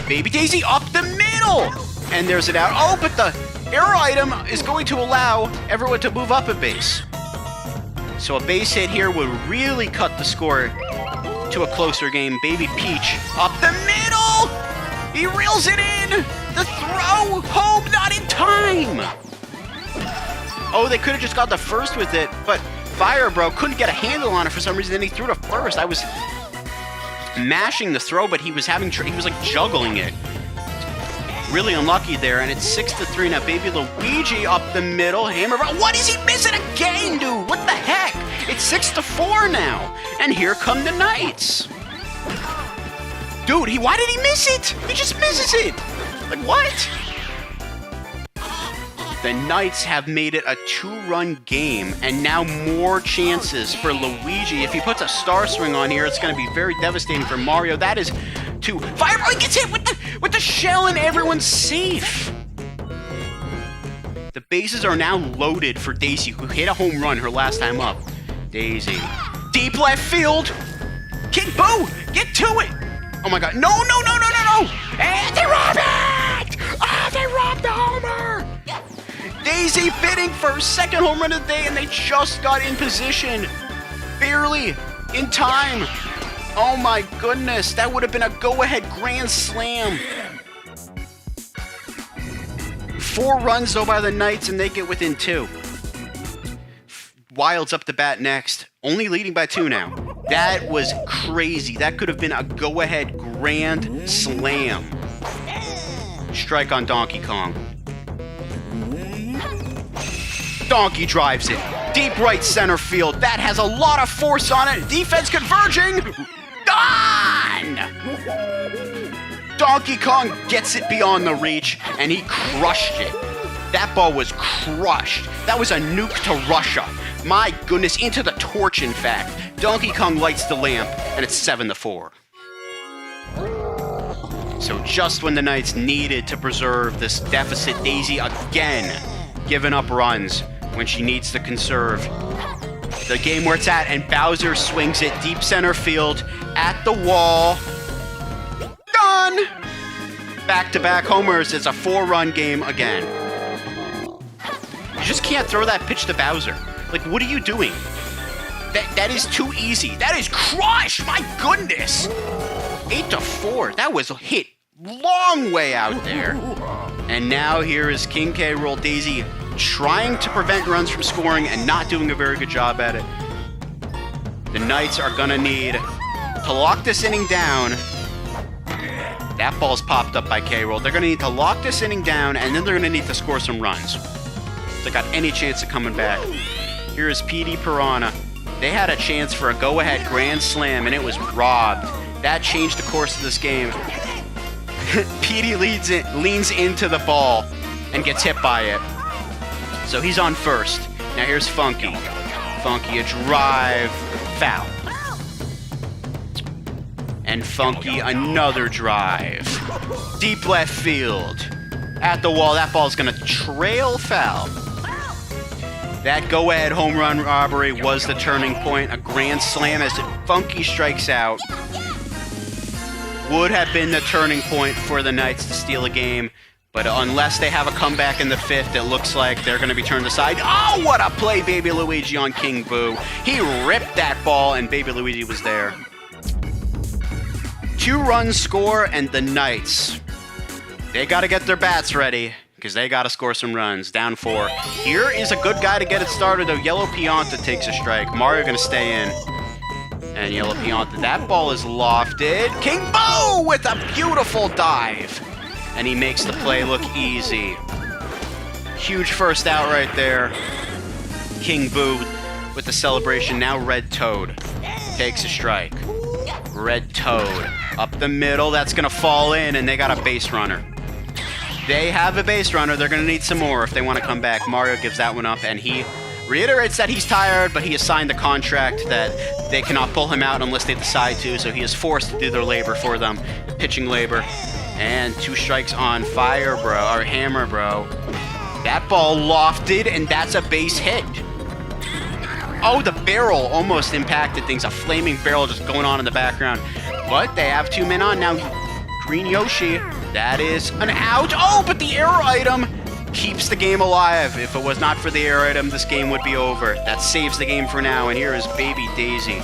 Baby Daisy up the middle! And there's it out. Oh, but the arrow item is going to allow everyone to move up a base. So a base hit here would really cut the score to a closer game. Baby Peach up the middle! He reels it in! The throw home, not in time! Oh, they could have just got the first with it, but Fire Bro couldn't get a handle on it for some reason, then he threw to first. I was mashing the throw, but he was like juggling it. Really unlucky there, and it's 6-3 now. Baby Luigi up the middle. Hammer Bro. What is he missing again, dude? What the heck? It's 6-4 now. And here come the Knights. Dude, why did he miss it? He just misses it. Like, what? The Knights have made it a 2-run game, and now more chances for Luigi. If he puts a star swing on here, it's going to be very devastating for Mario. That is 2. Fire Bro gets hit with the shell, and everyone's safe. The bases are now loaded for Daisy, who hit a home run her last time up. Daisy. Deep left field. King Boo, get to it. Oh my God. No. And they robbed it. Ah, they robbed the homer. Daisy bidding for her second home run of the day, and they just got in position. Barely in time. Oh my goodness, that would have been a go-ahead grand slam. 4 runs though by the Knights, and they get within 2. Wild's up to bat next, only leading by 2 now. That was crazy. That could have been a go-ahead grand slam. Strike on Donkey Kong. Donkey drives it. Deep right center field. That has a lot of force on it. Defense converging. Gone! Donkey Kong gets it beyond the reach, and he crushed it. That ball was crushed. That was a nuke to Russia. My goodness, into the torch, in fact. Donkey Kong lights the lamp, and it's 7-4. So just when the Knights needed to preserve this deficit, Daisy again giving up runs when she needs to conserve the game where it's at, and Bowser swings it deep center field at the wall. Done! Back-to-back homers. It's a 4-run game again. You just can't throw that pitch to Bowser. Like, what are you doing? That is too easy. That is crushed! My goodness! 8-4. That was hit long way out there. And now here is King K. Rool Daisy trying to prevent runs from scoring and not doing a very good job at it. The Knights are gonna need to lock this inning down. That ball's popped up by K. Rool. They're gonna need to lock this inning down, and then they're gonna need to score some runs. If they got any chance of coming back. Here is PD Piranha. They had a chance for a go-ahead grand slam, and it was robbed. That changed the course of this game. PD leans into the ball and gets hit by it. So he's on first. Now here's Funky. Funky, a drive, foul. And Funky, another drive. Deep left field. At the wall, that ball's gonna trail foul. That go-ahead home run robbery was the turning point. A grand slam as Funky strikes out. Would have been the turning point for the Knights to steal a game, but unless they have a comeback in the 5th, it looks like they're going to be turned aside. Oh, what a play, Baby Luigi on King Boo. He ripped that ball, and Baby Luigi was there. 2-run score, and the Knights, they got to get their bats ready, because they got to score some runs. Down 4. Here is a good guy to get it started, though. Yellow Pianta takes a strike. Mario going to stay in. And Yellow Pianta, that ball is lofted. King Boo with a beautiful dive. And he makes the play look easy. Huge first out right there. King Boo with the celebration. Now Red Toad takes a strike. Red Toad up the middle. That's going to fall in, and they got a base runner. They have a base runner. They're going to need some more if they want to come back. Mario gives that one up, and he reiterates that he's tired, but he has signed the contract that they cannot pull him out unless they decide to, so he is forced to do their labor for them, pitching labor. And 2 strikes on fire, bro, or hammer, bro. That ball lofted, and that's a base hit. Oh, the barrel almost impacted things. A flaming barrel just going on in the background. But they have 2 men on now. Green Yoshi, that is an out. Oh, but the error item keeps the game alive. If it was not for the air item, this game would be over. That saves the game for now, and here is Baby Daisy.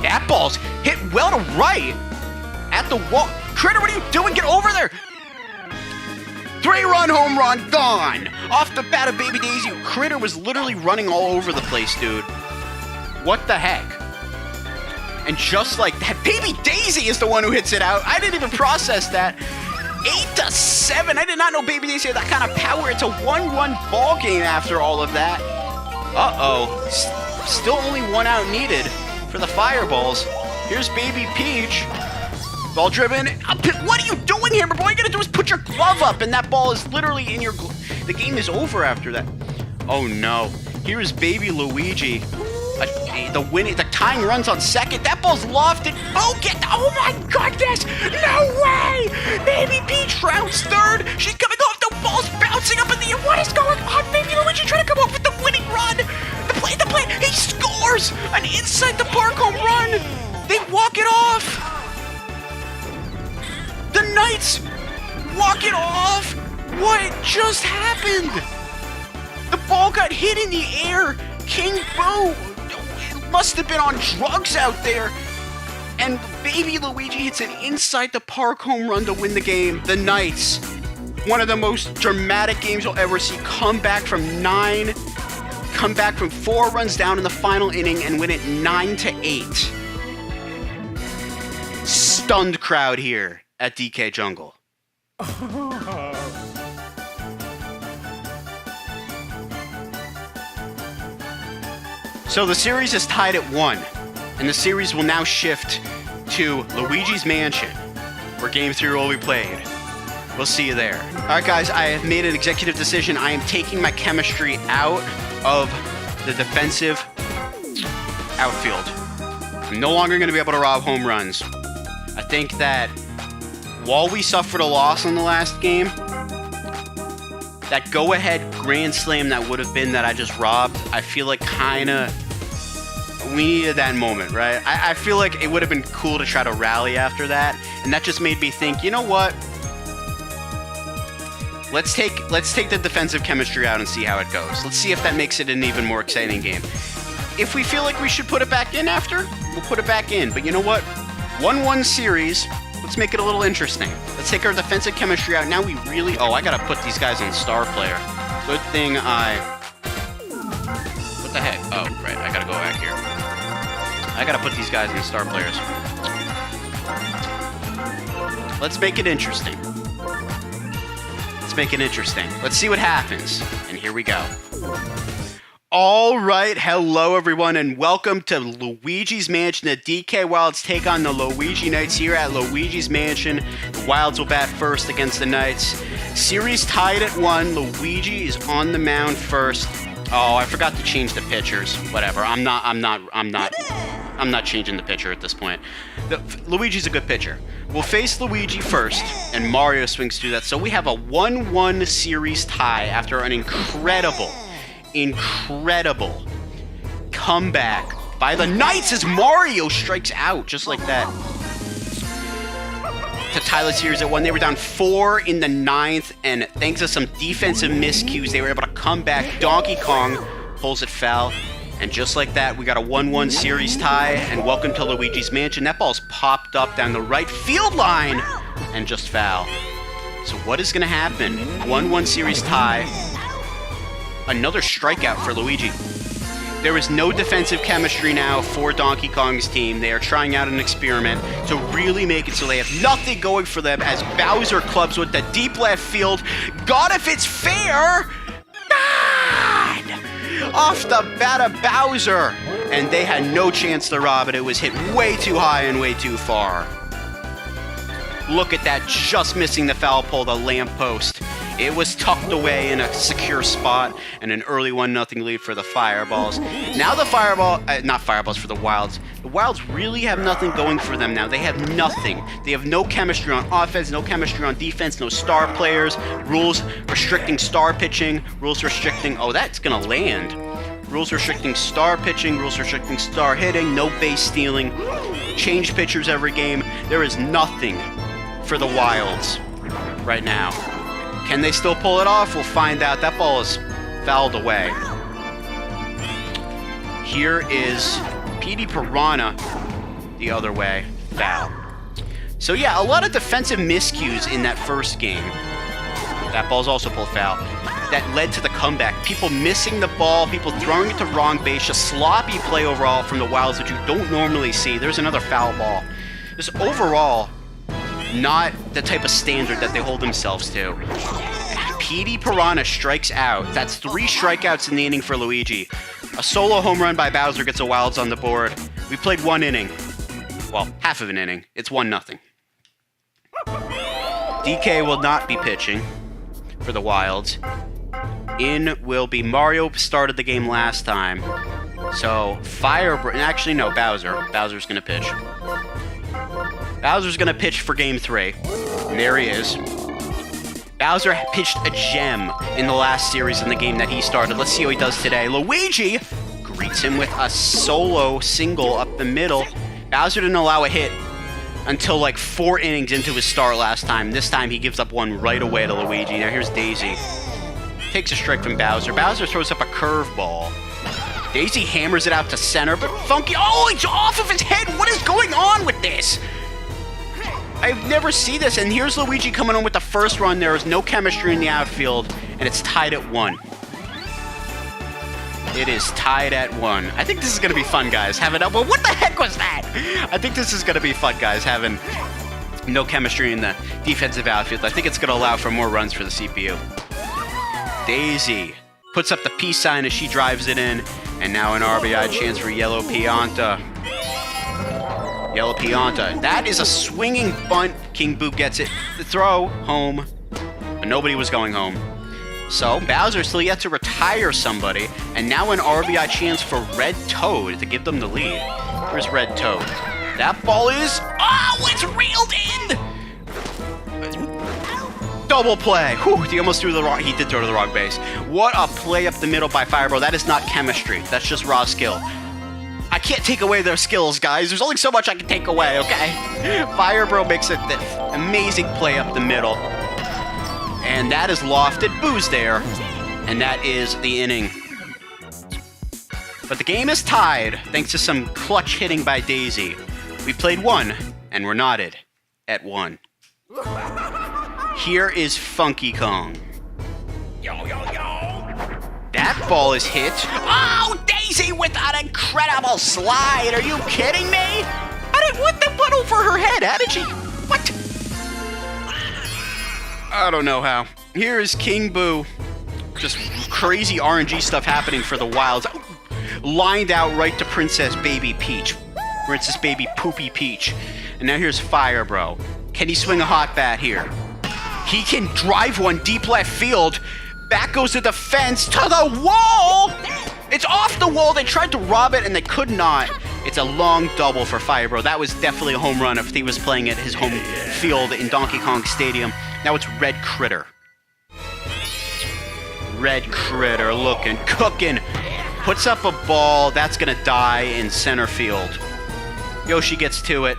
That ball's hit well to right. At the wall. Critter, what are you doing? Get over there. 3-run home run, gone. Off the bat of Baby Daisy. Critter was literally running all over the place, dude. What the heck? And just like that, Baby Daisy is the one who hits it out. I didn't even process that. 8-7. I did not know Baby Daisy had that kind of power. It's a 1-run ball game after all of that. Uh-oh. Still only 1 out needed for the Fireballs. Here's Baby Peach. Ball driven. What are you doing here, bro? All you gotta do is put your glove up, and that ball is literally in your the game is over after that. Oh, no. Here is Baby Luigi. The tying runs on second. That ball's lofted. Oh, oh my goodness! No way! Baby Peach rounds third. She's coming off. The ball's bouncing up in the air. What is going on? Baby Luigi trying to come up with the winning run. The play. He scores an inside the park home run. They walk it off. The Knights walk it off. What just happened? The ball got hit in the air. King Boo must have been on drugs out there. And Baby Luigi hits an inside the park home run to win the game. The Knights, one of the most dramatic games you'll ever see, come back from 4 runs down in the final inning and win it 9-8. Stunned crowd here at DK Jungle. So the series is tied at 1, and the series will now shift to Luigi's Mansion, where Game 3 will be played. We'll see you there. Alright guys, I have made an executive decision. I am taking my chemistry out of the defensive outfield. I'm no longer going to be able to rob home runs. I think that while we suffered a loss in the last game, that go-ahead grand slam that would have been that I just robbed, I feel like we needed that moment, right? I feel like it would have been cool to try to rally after that, and that just made me think, you know what? Let's take the defensive chemistry out and see how it goes. Let's see if that makes it an even more exciting game. If we feel like we should put it back in after, we'll put it back in. But you know what? 1-1 series. Let's make it a little interesting. Let's take our defensive chemistry out. Now we really... Oh, I gotta put these guys on star player. Good thing What the heck? Oh, right. I gotta go back here. I gotta put these guys in star players. Let's make it interesting. Let's make it interesting. Let's see what happens. And here we go. All right, hello everyone, and welcome to Luigi's Mansion. The DK Wilds take on the Luigi Knights here at Luigi's Mansion. The Wilds will bat first against the Knights. Series tied at 1. Luigi is on the mound first. Oh, I forgot to change the pitchers. Whatever. I'm not changing the pitcher at this point. Luigi's a good pitcher. We'll face Luigi first, and Mario swings through that. So we have a 1-1 series tie after an incredible comeback by the Knights as Mario strikes out just like that to tie the series at 1. They were down 4 in the 9th, and thanks to some defensive miscues, they were able to come back. Donkey Kong pulls it foul, and just like that, we got a 1-1 series tie, and welcome to Luigi's Mansion. That ball's popped up down the right field line and just foul. So what is going to happen? 1-1 series tie. Another strikeout for Luigi. There is no defensive chemistry now for Donkey Kong's team. They are trying out an experiment to really make it so they have nothing going for them as Bowser clubs with the deep left field. God, if it's fair! God! Off the bat of Bowser! And they had no chance to rob it. It was hit way too high and way too far. Look at that, just missing the foul pole, the lamppost. It was tucked away in a secure spot, and an early 1-0 lead for the Fireballs. Now the not Fireballs, for the Wilds. The Wilds really have nothing going for them now. They have nothing. They have no chemistry on offense, no chemistry on defense, no star players, rules restricting star pitching, rules restricting... Oh, that's gonna land. Rules restricting star pitching, rules restricting star hitting, no base stealing, change pitchers every game. There is nothing for the Wilds right now. Can they still pull it off? We'll find out. That ball is fouled away. Here is Petey Piranha the other way. Foul. So yeah, a lot of defensive miscues in that first game. That ball's also pulled foul. That led to the comeback. People missing the ball, people throwing it to wrong base, just sloppy play overall from the Wilds that you don't normally see. There's another foul ball. Just overall, not the type of standard that they hold themselves to. Petey Piranha strikes out. That's 3 strikeouts in the inning for Luigi. A solo home run by Bowser gets the Wilds on the board. We played 1 inning. Well, half of an inning. It's 1-0. DK will not be pitching for the Wilds. In will be Mario. Started the game last time. So, actually, no, Bowser. Bowser's going to pitch. Bowser's going to pitch for Game 3. And there he is. Bowser pitched a gem in the last series in the game that he started. Let's see how he does today. Luigi greets him with a solo single up the middle. Bowser didn't allow a hit until like 4 innings into his start last time. This time he gives up one right away to Luigi. Now here's Daisy. Takes a strike from Bowser. Bowser throws up a curveball. Daisy hammers it out to center, but Funky... Oh, it's off of his head! What is going on with this? I've never seen this, and here's Luigi coming on with the first run. There is no chemistry in the outfield, and it's tied at 1. It is tied at 1. I think this is going to be fun, guys. Well, what the heck was that? I think this is going to be fun, guys, having no chemistry in the defensive outfield. I think it's going to allow for more runs for the CPU. Daisy puts up the peace sign as she drives it in, And now an RBI chance for Yellow Pianta. Yellow Pianta. That is a swinging bunt. King Boo gets it. The throw home. But nobody was going home. So Bowser still yet to retire somebody. And now an RBI chance for Red Toad to give them the lead. Where's Red Toad? That ball is... Oh, it's reeled in! Double play. Whew, he almost threw the wrong... He did throw to the wrong base. What a play up the middle by Firebro. That is not chemistry. That's just raw skill. I can't take away their skills, guys. There's only so much I can take away, okay? Firebro makes an amazing play up the middle. And that is lofted. Boo's there. And that is the inning. But the game is tied, thanks to some clutch hitting by Daisy. We played one, and we're knotted at 1. Here is Funky Kong. Yo, yo, yo. That ball is hit. Oh, Daisy with an incredible slide. Are you kidding me? What the butt over her head? How did she... What? I don't know how. Here is King Boo. Just crazy RNG stuff happening for the Wilds. Lined out right to Princess Baby Peach. Princess Baby Poopy Peach. And now here's Firebro. Can he swing a hot bat here? He can drive one deep left field. Back goes to the fence, to the wall! It's off the wall. They tried to rob it and they could not. It's a long double for Firebro. That was definitely a home run if he was playing at his home field in Donkey Kong Stadium. Now it's Red Critter. Red Critter looking, cooking. Puts up a ball. That's going to die in center field. Yoshi gets to it.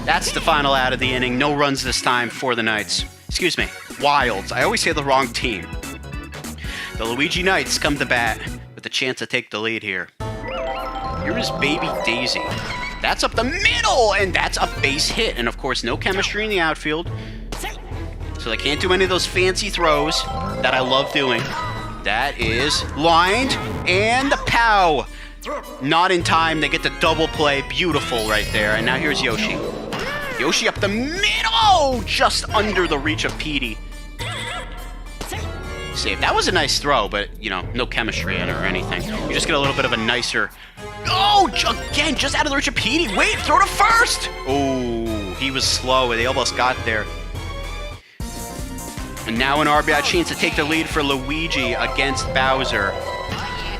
That's the final out of the inning. No runs this time for the Knights. Excuse me, Wilds. I always say the wrong team. The Luigi Knights come to bat with a chance to take the lead here. Here is Baby Daisy. That's up the middle, and that's a base hit. And, of course, no chemistry in the outfield. So they can't do any of those fancy throws that I love doing. That is lined, and the pow. Not in time. They get the double play. Beautiful right there. And now here's Yoshi. Yoshi up the middle, just under the reach of Petey. Save. That was a nice throw, but, you know, no chemistry in it or anything. You just get a little bit of a nicer... Oh, again, just out of the reach of Petey. Wait, throw to first. Oh, he was slow. They almost got there. And now an RBI chance to take the lead for Luigi against Bowser.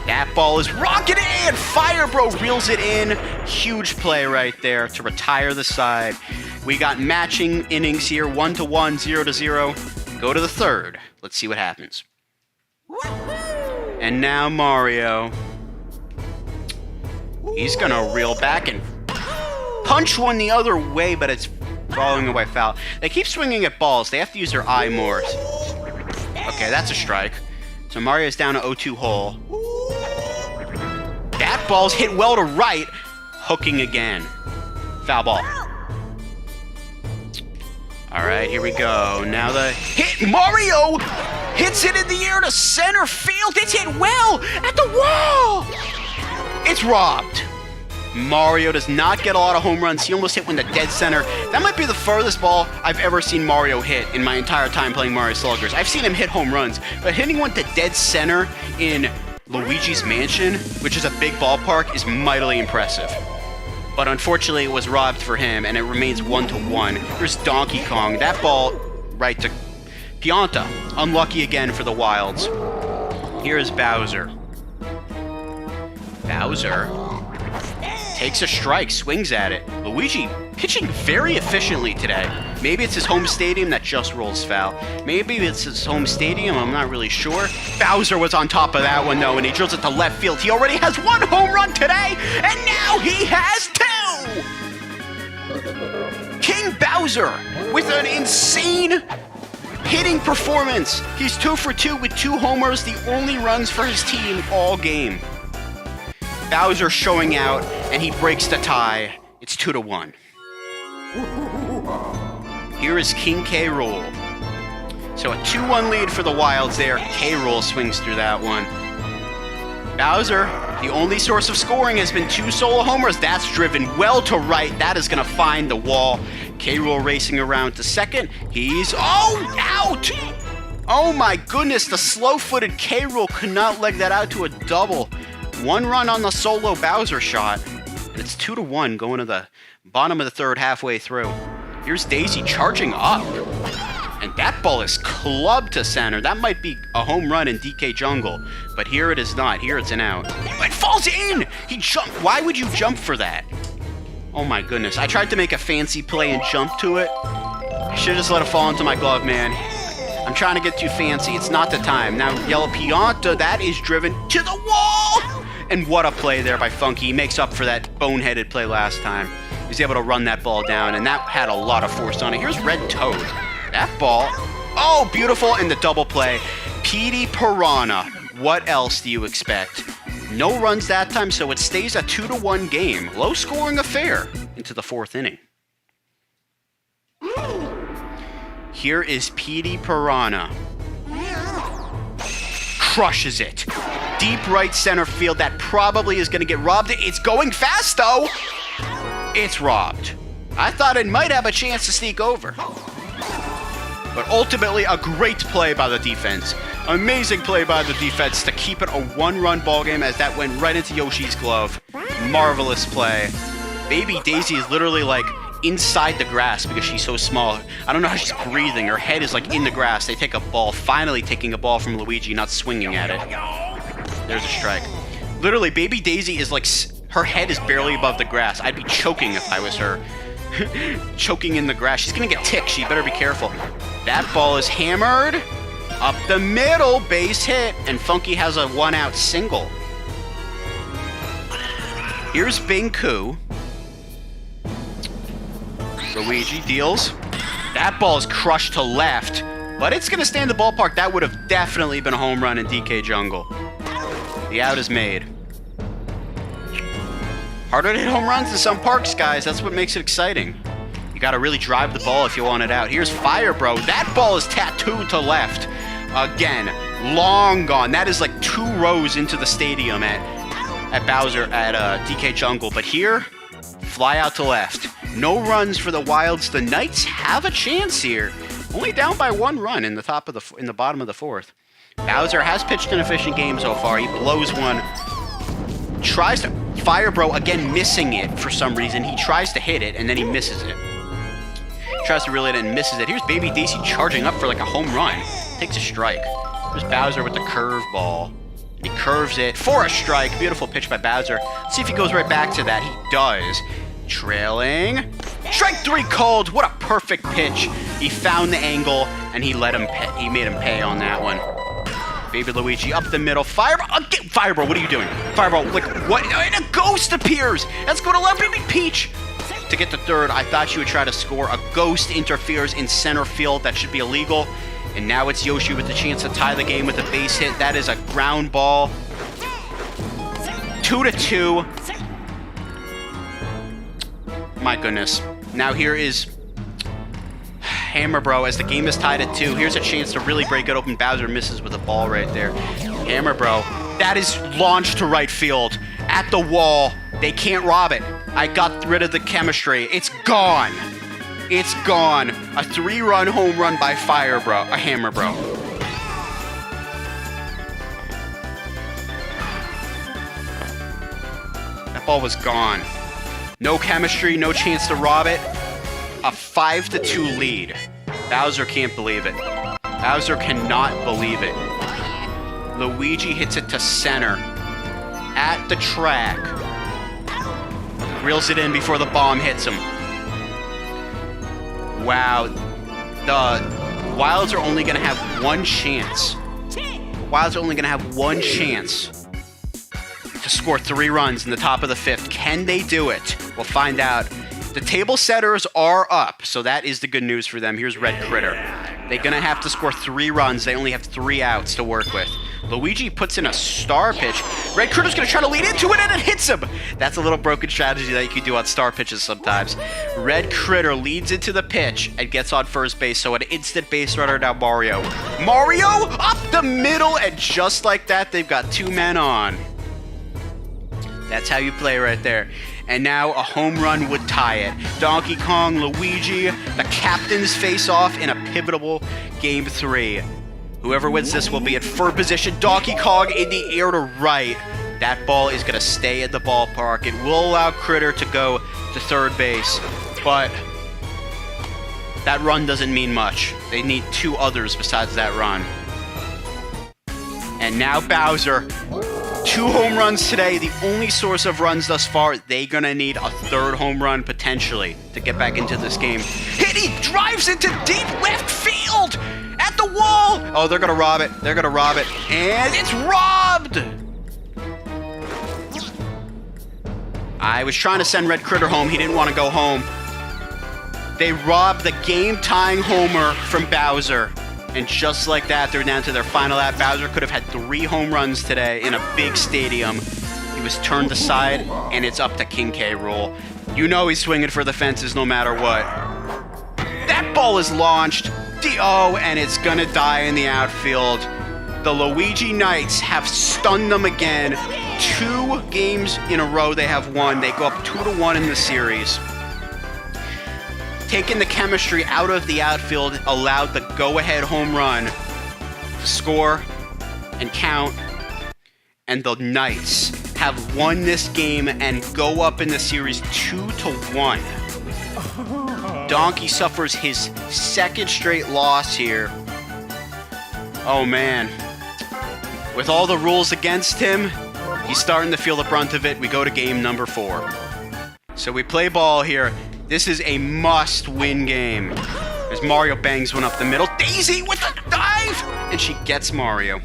That ball is rocketed in. Firebro reels it in. Huge play right there to retire the side. We got matching innings here, 1-1, 0-0. Go to the third. Let's see what happens. And now Mario. He's gonna reel back and punch one the other way, but it's falling away foul. They keep swinging at balls. They have to use their eye more. Okay, that's a strike. So Mario's down to 0-2 hole. That ball's hit well to right. Hooking again. Foul ball. All right, here we go. Now the hit. Mario hits it in the air to center field. It's hit well at the wall. It's robbed. Mario does not get a lot of home runs. He almost hit one to dead center. That might be the furthest ball I've ever seen Mario hit in my entire time playing Mario Sluggers. I've seen him hit home runs, but hitting one to dead center in Luigi's Mansion, which is a big ballpark, is mightily impressive. But unfortunately, it was robbed for him, and it remains 1-1. Here's Donkey Kong. That ball right to Pianta. Unlucky again for the Wilds. Here's Bowser. Bowser takes a strike, swings at it. Luigi pitching very efficiently today. Maybe it's his home stadium that just rolls foul. Maybe it's his home stadium, I'm not really sure. Bowser was on top of that one, though, and he drills it to left field. He already has one home run today, and now he has 2! King Bowser with an insane hitting performance. He's 2 for 2 with 2 homers, the only runs for his team all game. Bowser showing out, and he breaks the tie. It's 2-1. Here is King K. Rool. So a 2-1 lead for the Wilds there. K. Rool swings through that one. Bowser, the only source of scoring, has been 2 solo homers. That's driven well to right. That is going to find the wall. K. Rool racing around to second. He's, out! Oh my goodness, the slow-footed K. Rool could not leg that out to a double. 1 run on the solo Bowser shot. And it's 2-1 going to the bottom of the third halfway through. Here's Daisy charging up. And that ball is clubbed to center. That might be a home run in DK Jungle. But here it is not. Here it's an out. It falls in! He jumped. Why would you jump for that? Oh my goodness. I tried to make a fancy play and jump to it. I should have just let it fall into my glove, man. I'm trying to get too fancy. It's not the time. Now, Yellow Pianta, that is driven to the wall! And what a play there by Funky. He makes up for that boneheaded play last time. He's able to run that ball down, and that had a lot of force on it. Here's Red Toad. That ball. Oh, beautiful. And the double play. Petey Piranha. What else do you expect? No runs that time, so it stays a 2-1 game. Low-scoring affair into the 4th inning. Here is Petey Piranha. Crushes it. Deep right center field. That probably is going to get robbed. It's going fast, though. It's robbed. I thought it might have a chance to sneak over. But ultimately, a great play by the defense. Amazing play by the defense to keep it a 1-run ball game as that went right into Yoshi's glove. Marvelous play. Baby Daisy is literally like inside the grass because she's so small. I don't know how she's breathing. Her head is like in the grass. They take a ball, finally taking a ball from Luigi, not swinging at it. There's a strike. Literally, Baby Daisy is like, her head is barely above the grass. I'd be choking if I was her. Choking in the grass. She's gonna get ticked. She better be careful. That ball is hammered. Up the middle, base hit. And Funky has a 1-out single. Here's Binku. Luigi deals. That ball is crushed to left. But it's gonna stay in the ballpark. That would have definitely been a home run in DK Jungle. The out is made. Harder to hit home runs in some parks, guys. That's what makes it exciting. You gotta really drive the ball if you want it out. Here's Fire Bro. That ball is tattooed to left. Again, long gone. That is like 2 rows into the stadium at Bowser, at DK Jungle. But here, fly out to left. No runs for the Wilds. The Knights have a chance here. Only down by 1 run in the bottom of the 4th. Bowser has pitched an efficient game so far. He blows one. Tries to Fire Bro, again missing it for some reason. He tries to hit it and then he misses it. Tries to reel it in and misses it. Here's Baby Daisy charging up for like a home run. Takes a strike. There's Bowser with the curveball. He curves it for a strike. Beautiful pitch by Bowser. See if he goes right back to that. He does. Trailing. Strike 3 called. What a perfect pitch. He found the angle and he let him pay. He made him pay on that one. Baby Luigi up the middle. Fireball. Fireball, what are you doing? Fireball, like, what? And a ghost appears. Let's go to left. Baby Peach. To get the 3rd, I thought you would try to score. A ghost interferes in center field. That should be illegal. And now it's Yoshi with the chance to tie the game with a base hit. That is a ground ball. 2-2. My goodness. Now here is Hammer Bro as the game is tied at 2. Here's a chance to really break it open. Bowser misses with a ball right there. Hammer Bro. That is launched to right field. At the wall. They can't rob it. I got rid of the chemistry. It's gone. It's gone. A 3-run home run by Fire Bro. A Hammer Bro. That ball was gone. No chemistry, no chance to rob it. A 5-2 lead. Bowser can't believe it. Bowser cannot believe it. Luigi hits it to center. At the track. Reels it in before the bomb hits him. Wow. The Wilds are only going to have 1 chance. The Wilds are only going to have 1 chance to score 3 runs in the top of the 5th. Can they do it? We'll find out. The table setters are up, so that is the good news for them. Here's Red Critter. They're going to have to score 3 runs. They only have 3 outs to work with. Luigi puts in a star pitch. Red Critter's going to try to lead into it, and it hits him. That's a little broken strategy that you can do on star pitches sometimes. Red Critter leads into the pitch and gets on first base, so an instant base runner now Mario. Mario up the middle, and just like that, they've got 2 men on. That's how you play right there. And now a home run would tie it. Donkey Kong, Luigi, the captains face off in a pivotal Game 3. Whoever wins this will be at third position. Donkey Kong in the air to right. That ball is going to stay at the ballpark. It will allow Critter to go to third base, but that run doesn't mean much. They need two others besides that run. And now Bowser. 2 home runs today, the only source of runs thus far. They're going to need a third home run potentially to get back into this game. And he drives into deep left field at the wall. Oh, they're going to rob it. They're going to rob it. And it's robbed. I was trying to send Red Critter home. He didn't want to go home. They robbed the game-tying homer from Bowser. And just like that, they're down to their final out. Bowser could have had 3 home runs today in a big stadium. He was turned aside, and it's up to King K. Rool. You know he's swinging for the fences no matter what. That ball is launched. Oh, and it's going to die in the outfield. The Luigi Knights have stunned them again. 2 games in a row they have won. They go up 2-1 in the series. Taking the chemistry out of the outfield allowed the go-ahead home run to score and count. And the Knights have won this game and go up in the series 2-1. Donkey suffers his 2nd straight loss here. Oh man. With all the rules against him, he's starting to feel the brunt of it. We go to game number 4. So we play ball here. This is a must-win game. As Mario bangs one up the middle. Daisy with a dive! And she gets Mario.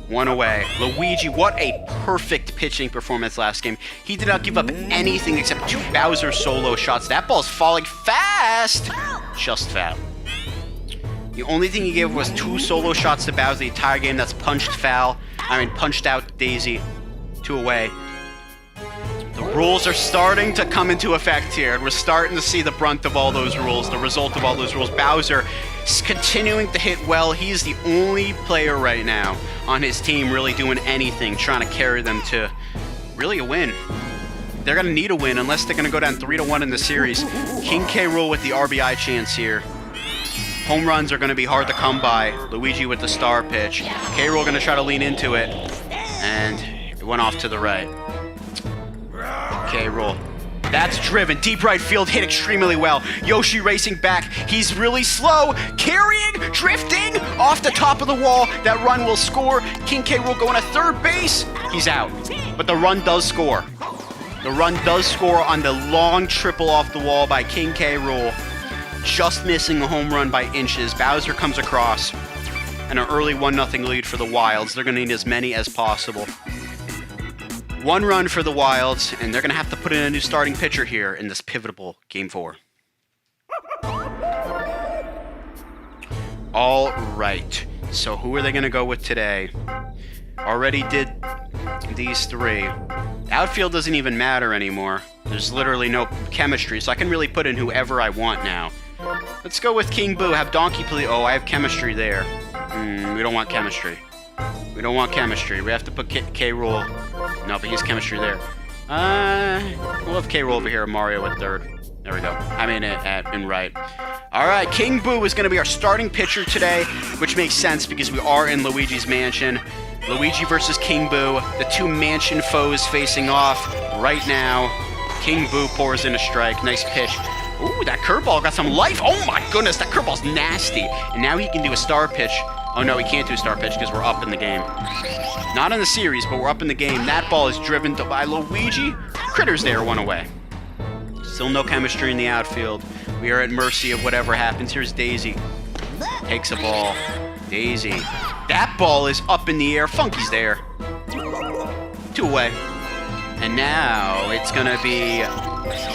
1 away. Luigi, what a perfect pitching performance last game. He did not give up anything except 2 Bowser solo shots. That ball's falling fast! Just foul. The only thing he gave was 2 solo shots to Bowser the entire game. That's punched out Daisy. 2 away. The rules are starting to come into effect here, and we're starting to see the brunt of all those rules, the result of all those rules. Bowser is continuing to hit well. He's the only player right now on his team really doing anything, trying to carry them to really a win. They're going to need a win unless they're going to go down 3-1 in the series. King K. Rool with the RBI chance here. Home runs are going to be hard to come by. Luigi with the star pitch. K. Rool going to try to lean into it, and it went off to the right. K. Rool. That's driven. Deep right field, hit extremely well. Yoshi racing back. He's really slow. Carrying, drifting off the top of the wall. That run will score. King K. Rool going to third base. He's out. But the run does score. The run does score on the long triple off the wall by King K. Rool. Just missing a home run by inches. Bowser comes across. And an early 1-0 lead for the Wilds. They're going to need as many as possible. 1 run for the Wilds, and they're going to have to put in a new starting pitcher here in this pivotal Game 4. All right, so who are they going to go with today? Already did these 3. Outfield doesn't even matter anymore. There's literally no chemistry, so I can really put in whoever I want now. Let's go with King Boo. Have Donkey play. Oh, I have chemistry there. We don't want chemistry. We don't want chemistry. We have to put K. Rool. No, but he's chemistry there. We'll have K. Rool over here. Mario at third. There we go. I mean, in right. All right, King Boo is going to be our starting pitcher today, which makes sense because we are in Luigi's mansion. Luigi versus King Boo, the 2 mansion foes facing off right now. King Boo pours in a strike. Nice pitch. Ooh, that curveball got some life. Oh my goodness, that curveball's nasty. And now he can do a star pitch. Oh no, he can't do a star pitch because we're up in the game. Not in the series, but we're up in the game. That ball is driven by Luigi. Critter's there, 1 away. Still no chemistry in the outfield. We are at mercy of whatever happens. Here's Daisy. Takes a ball. Daisy. That ball is up in the air. Funky's there. 2 away. And now it's going to be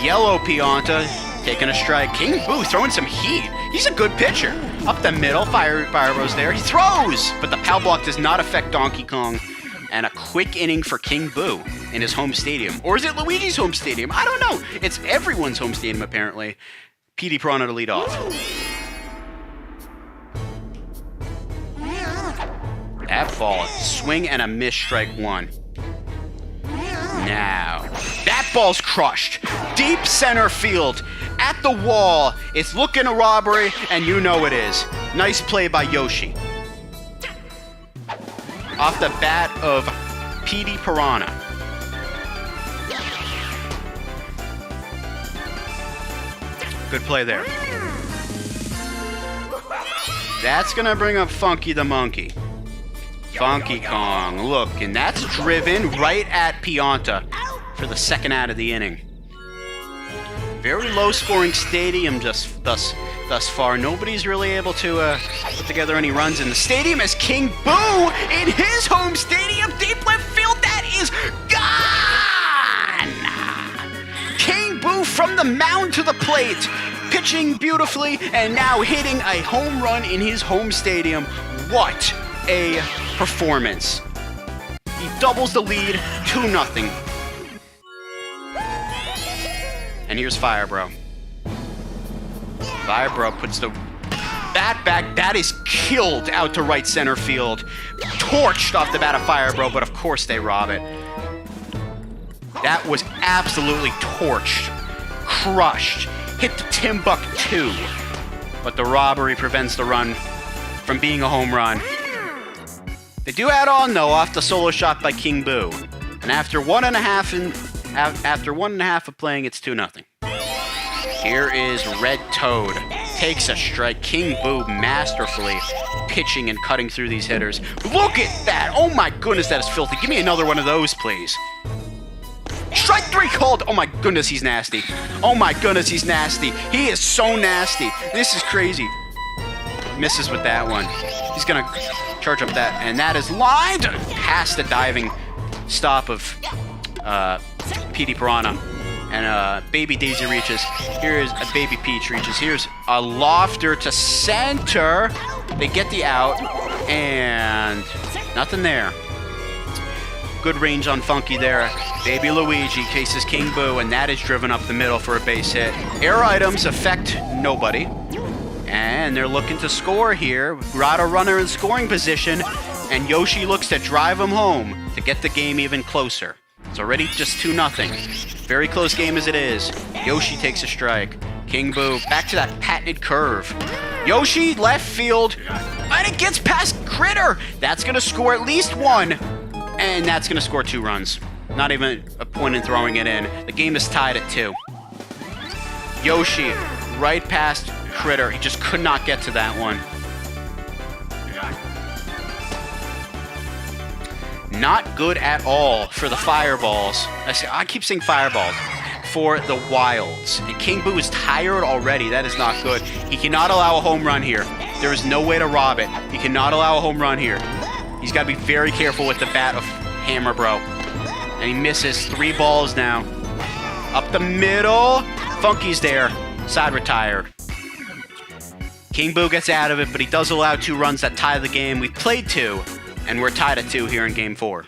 Yellow Pianta taking a strike. King Boo throwing some heat. He's a good pitcher. Up the middle, Fire Rose there. He throws, but the pow block does not affect Donkey Kong. And a quick inning for King Boo in his home stadium. Or is it Luigi's home stadium? I don't know. It's everyone's home stadium, apparently. Petey Piranha to lead off. That ball, swing and a miss, strike 1. Now, that ball's crushed. Deep center field. at the wall. It's looking a robbery, and you know it is. Nice play by Yoshi. Off the bat of PD Piranha. Good play there. That's gonna bring up Funky the Monkey. Funky Kong, look, and that's driven right at Pianta for the second out of the inning. Very low-scoring stadium just thus far. Nobody's really able to put together any runs in the stadium as King Boo in his home stadium, deep left field, that is gone! King Boo from the mound to the plate, pitching beautifully and now hitting a home run in his home stadium. What a performance. He doubles the lead, 2-0. And here's Firebro. Firebro puts the bat back. That is killed out to right center field. Torched off the bat of Firebro, but of course they rob it. That was absolutely torched. Crushed. Hit the Timbuktu. But the robbery prevents the run from being a home run. They do add on, though, off the solo shot by King Boo. And after 1.5 of playing, it's 2-0. Here is Red Toad. Takes a strike. King Boo masterfully pitching and cutting through these hitters. Look at that! Oh my goodness, that is filthy. Give me another one of those, please. Strike 3 called! Oh my goodness, he's nasty. Oh my goodness, he's nasty. He is so nasty. This is crazy. Misses with that one. He's gonna charge up that, and that is lined past the diving stop of PD Piranha. And Baby Daisy reaches. Here's a Baby Peach reaches. Here's a lofter to center. They get the out, and nothing there. Good range on Funky there. Baby Luigi chases King Boo, and that is driven up the middle for a base hit. Air items affect nobody. And they're looking to score here. Got a runner in scoring position, and Yoshi looks to drive him home to get the game even closer. It's already just 2-0. Very close game as it is. Yoshi takes a strike. King Boo back to that patented curve. Yoshi left field, and it gets past Critter. That's going to score at least one, and that's going to score 2 runs. Not even a point in throwing it in. The game is tied at 2. Yoshi right past Critter. He just could not get to that one. Not good at all for the Fireballs. I keep saying Fireballs. For the Wilds. And King Boo is tired already. That is not good. He cannot allow a home run here. There is no way to rob it. He cannot allow a home run here. He's got to be very careful with the bat of Hammer Bro. And he misses 3 balls now. Up the middle. Funky's there. Side retired. King Boo gets out of it, but he does allow 2 runs that tie the game. We've played 2, and we're tied at 2 here in Game 4.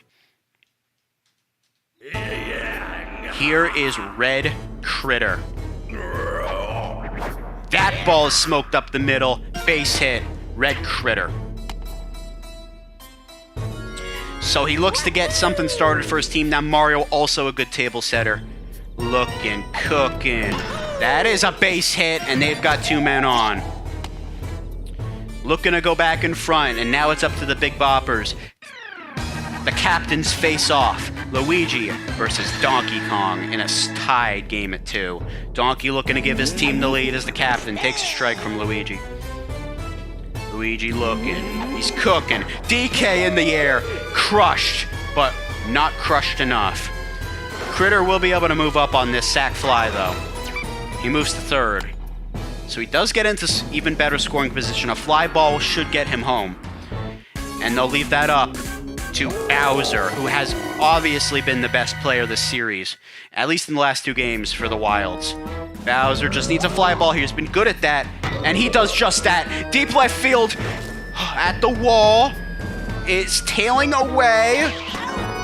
Here is Red Critter. That ball is smoked up the middle. Base hit. Red Critter. So he looks to get something started for his team. Now Mario, also a good table setter. Looking, cooking. That is a base hit, and they've got 2 men on. Looking to go back in front, and now it's up to the Big Boppers. The captains face off. Luigi versus Donkey Kong in a tied game at 2. Donkey looking to give his team the lead as the captain takes a strike from Luigi. Luigi looking. He's cooking. DK in the air. Crushed, but not crushed enough. Critter will be able to move up on this sac fly, though. He moves to 3rd. So he does get into even better scoring position. A fly ball should get him home. And they'll leave that up to Bowser, who has obviously been the best player this series, at least in the last 2 games for the Wilds. Bowser just needs a fly ball here. He's been good at that, and he does just that. Deep left field at the wall. It's tailing away.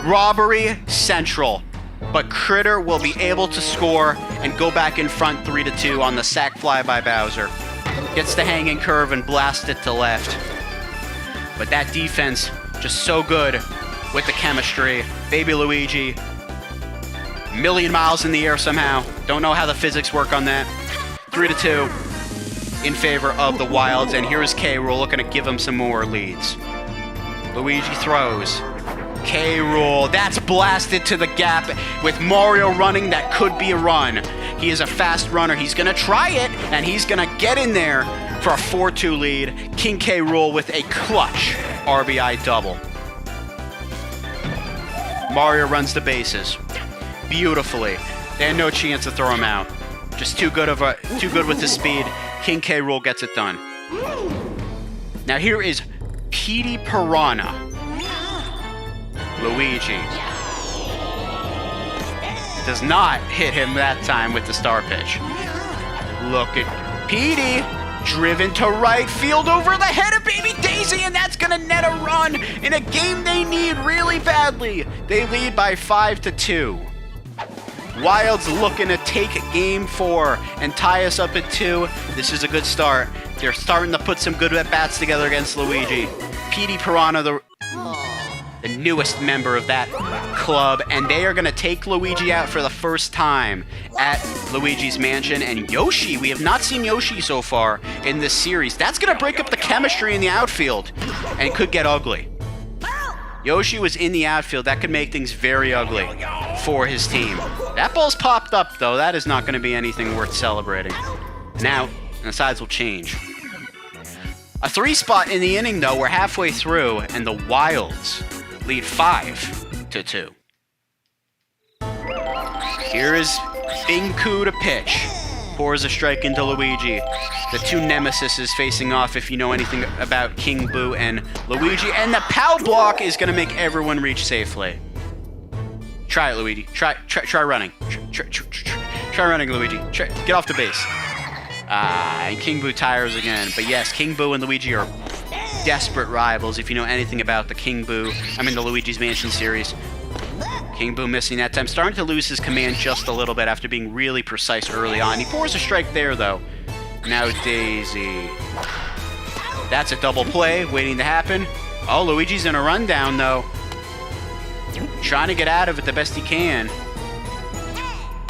Robbery central. But Critter will be able to score and go back in front 3-2 on the sac fly by Bowser. Gets the hanging curve and blasts it to left. But that defense, just so good with the chemistry. Baby Luigi, million miles in the air somehow. Don't know how the physics work on that. 3-2 in favor of the Wilds, and here's K. Rool looking to give him some more leads. Luigi throws. K. Rool, that's blasted to the gap with Mario running. That could be a run. He is a fast runner. He's going to try it, and he's going to get in there for a 4-2 lead. King K. Rool with a clutch RBI double. Mario runs the bases beautifully. They had no chance to throw him out. Just too good with his speed. King K. Rool gets it done. Now here is Petey Piranha. Luigi does not hit him that time with the star pitch. Look at Petey, driven to right field over the head of Baby Daisy, and that's gonna net a run in a game they need really badly. They lead by 5-2. Wilds looking to take game 4 and tie us up at 2. This is a good start. They're starting to put some good at-bats together against Luigi. Petey Piranha, the newest member of that club, and they are going to take Luigi out for the first time at Luigi's Mansion. And Yoshi, we have not seen Yoshi so far in this series. That's going to break up the chemistry in the outfield and could get ugly. Yoshi was in the outfield. That could make things very ugly for his team. That ball's popped up, though. That is not going to be anything worth celebrating. Now, the sides will change. A 3-spot in the inning, though. We're halfway through, and the Wilds lead 5-2. Here is Binku to pitch. Pours a strike into Luigi. The two nemesis is facing off, if you know anything about King Boo and Luigi. And the pow block is going to make everyone reach safely. Try it, Luigi. Try running. Try running, Luigi. Get off the base. And King Boo tires again. But yes, King Boo and Luigi are desperate rivals, if you know anything about the the Luigi's Mansion series. King Boo missing that time. Starting to lose his command just a little bit after being really precise early on. He pours a strike there, though. Now Daisy. That's a double play waiting to happen. Oh, Luigi's in a rundown, though. Trying to get out of it the best he can.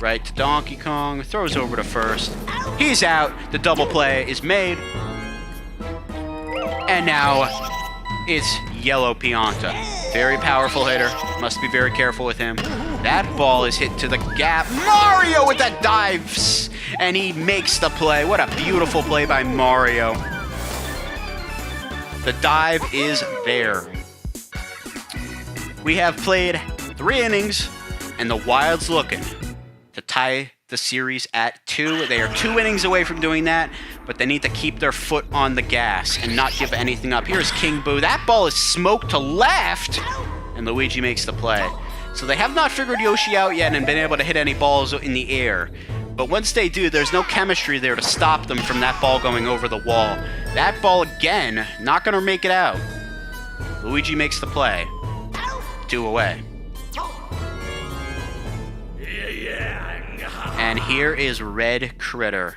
Right to Donkey Kong. Throws over to first. He's out. The double play is made. And now it's Yellow Pianta. Very powerful hitter. Must be very careful with him. That ball is hit to the gap. Mario with that dive. And he makes the play. What a beautiful play by Mario. The dive is there. We have played 3 innings, and the Wilds looking to tie the series at 2. They are 2 innings away from doing that, but they need to keep their foot on the gas and not give anything up. Here's King Boo. That ball is smoked to left, and Luigi makes the play. So they have not figured Yoshi out yet and been able to hit any balls in the air. But once they do, there's no chemistry there to stop them from that ball going over the wall. That ball, again, not going to make it out. Luigi makes the play. 2 away. And here is Red Critter.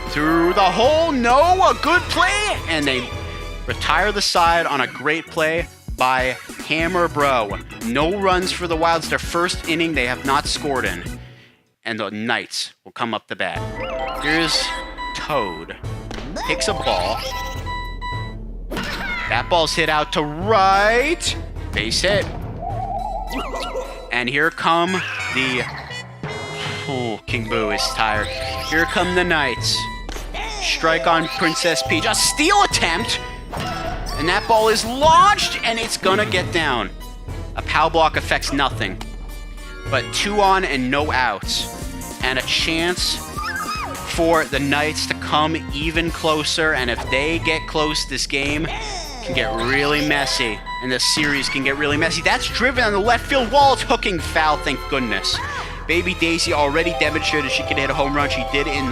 Through the hole, no, a good play! And they retire the side on a great play by Hammer Bro. No runs for the Wilds. Their first inning they have not scored in. And the Knights will come up the bat. Here's Toad. Picks a ball. That ball's hit out to right. Base hit. And here come the... Oh, King Boo is tired. Here come the Knights. Strike on Princess Peach. A steal attempt! And that ball is launched, and it's gonna get down. A pow block affects nothing. But 2 on and no outs. And a chance for the Knights to come even closer. And if they get close, this game can get really messy. And the series can get really messy. That's driven on the left field wall. It's hooking foul, thank goodness. Baby Daisy already demonstrated she could hit a home run. She did it in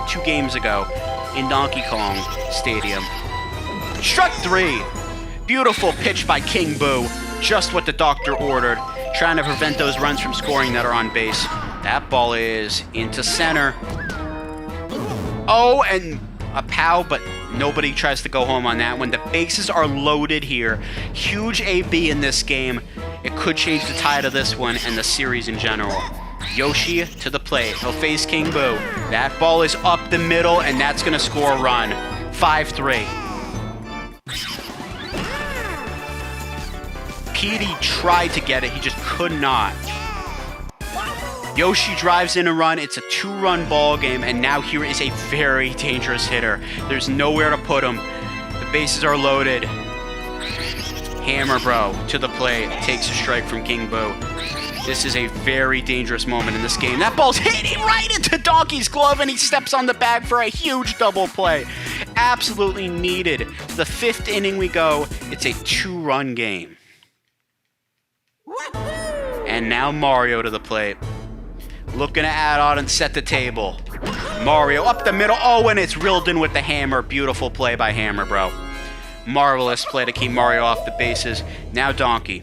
2 games ago in Donkey Kong Stadium. Struck 3. Beautiful pitch by King Boo. Just what the doctor ordered. Trying to prevent those runs from scoring that are on base. That ball is into center. Oh, and a pow, but nobody tries to go home on that one. The bases are loaded here. Huge AB in this game. It could change the tide of this one and the series in general. Yoshi to the plate. He'll face King Boo. That ball is up the middle, and that's going to score a run. 5-3. Petey tried to get it. He just could not. Yoshi drives in a run. It's a 2-run ball game, and now here is a very dangerous hitter. There's nowhere to put him. The bases are loaded. Hammer Bro to the plate. Takes a strike from King Boo. This is a very dangerous moment in this game. That ball's hitting right into Donkey's glove, and he steps on the bag for a huge double play. Absolutely needed. To the 5th inning we go. It's a 2-run game. And now Mario to the plate. Looking to add on and set the table. Mario up the middle. Oh, and it's reeled in with the hammer. Beautiful play by Hammer Bro. Marvelous play to keep Mario off the bases. Now Donkey.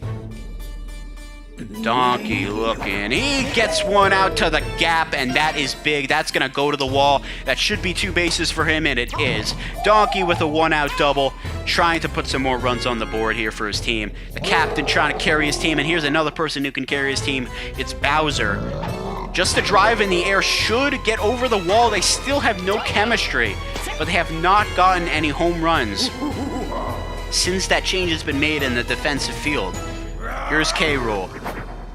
Donkey looking. He gets one out to the gap, and that is big. That's going to go to the wall. That should be 2 bases for him, and it is. Donkey with a 1-out double, trying to put some more runs on the board here for his team. The captain trying to carry his team, and here's another person who can carry his team. It's Bowser. Just a drive in the air should get over the wall. They still have no chemistry, but they have not gotten any home runs since that change has been made in the defensive field. Here's K. Rool.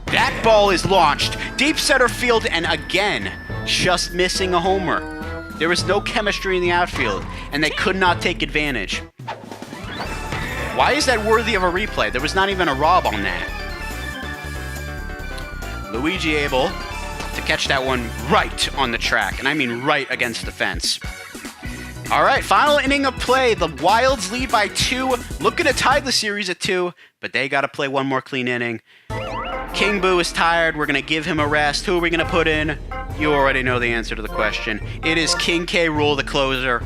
That ball is launched. Deep center field, and again, just missing a homer. There was no chemistry in the outfield, and they could not take advantage. Why is that worthy of a replay? There was not even a rob on that. Luigi able to catch that one right on the track, and I mean right against the fence. All right, final inning of play. The Wilds lead by 2, looking to tie the series at 2, but they got to play one more clean inning. King Boo is tired. We're going to give him a rest. Who are we going to put in? You already know the answer to the question. It is King K. Rool, the closer,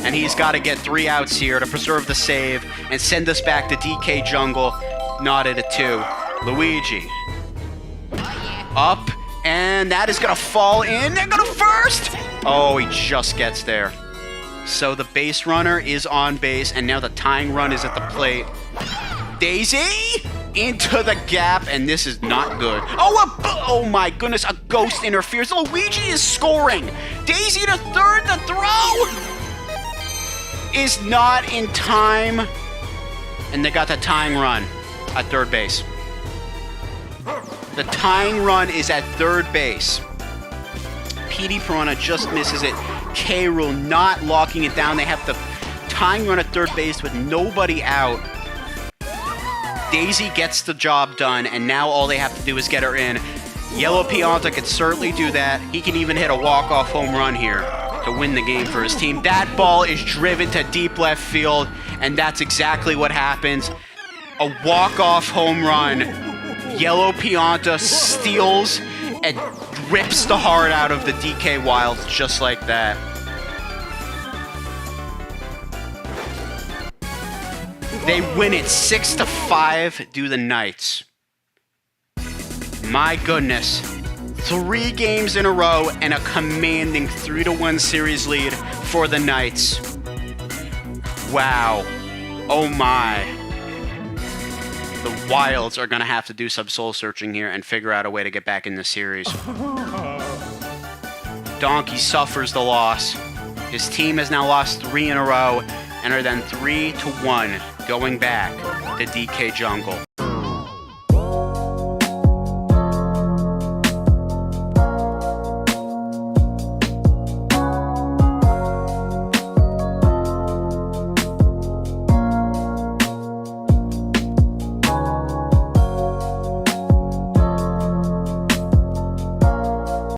and he's got to get 3 outs here to preserve the save and send us back to DK Jungle, knotted at 2. Luigi. Up, and that is going to fall in. They're going to first. Oh, he just gets there. So the base runner is on base, and now the tying run is at the plate. Daisy into the gap, and this is not good. Oh my goodness, a ghost interferes. Luigi is scoring. Daisy to third, the throw is not in time, and they got the tying run at third base. The tying run is at third base. Petey Piranha just misses it. K. Rool not locking it down. They have the tying run at third base with nobody out. Daisy gets the job done, and now all they have to do is get her in. Yellow Pianta can certainly do that. He can even hit a walk-off home run here to win the game for his team. That ball is driven to deep left field, and that's exactly what happens. A walk-off home run. Yellow Pianta steals and rips the heart out of the DK Wilds just like that. They win it 6-5 to the Knights. My goodness. 3 games in a row and a commanding 3-1 series lead for the Knights. Wow. Oh my. The Wilds are going to have to do some soul searching here and figure out a way to get back in the series. Donkey suffers the loss. His team has now lost 3 in a row and are then 3-1 going back to DK Jungle.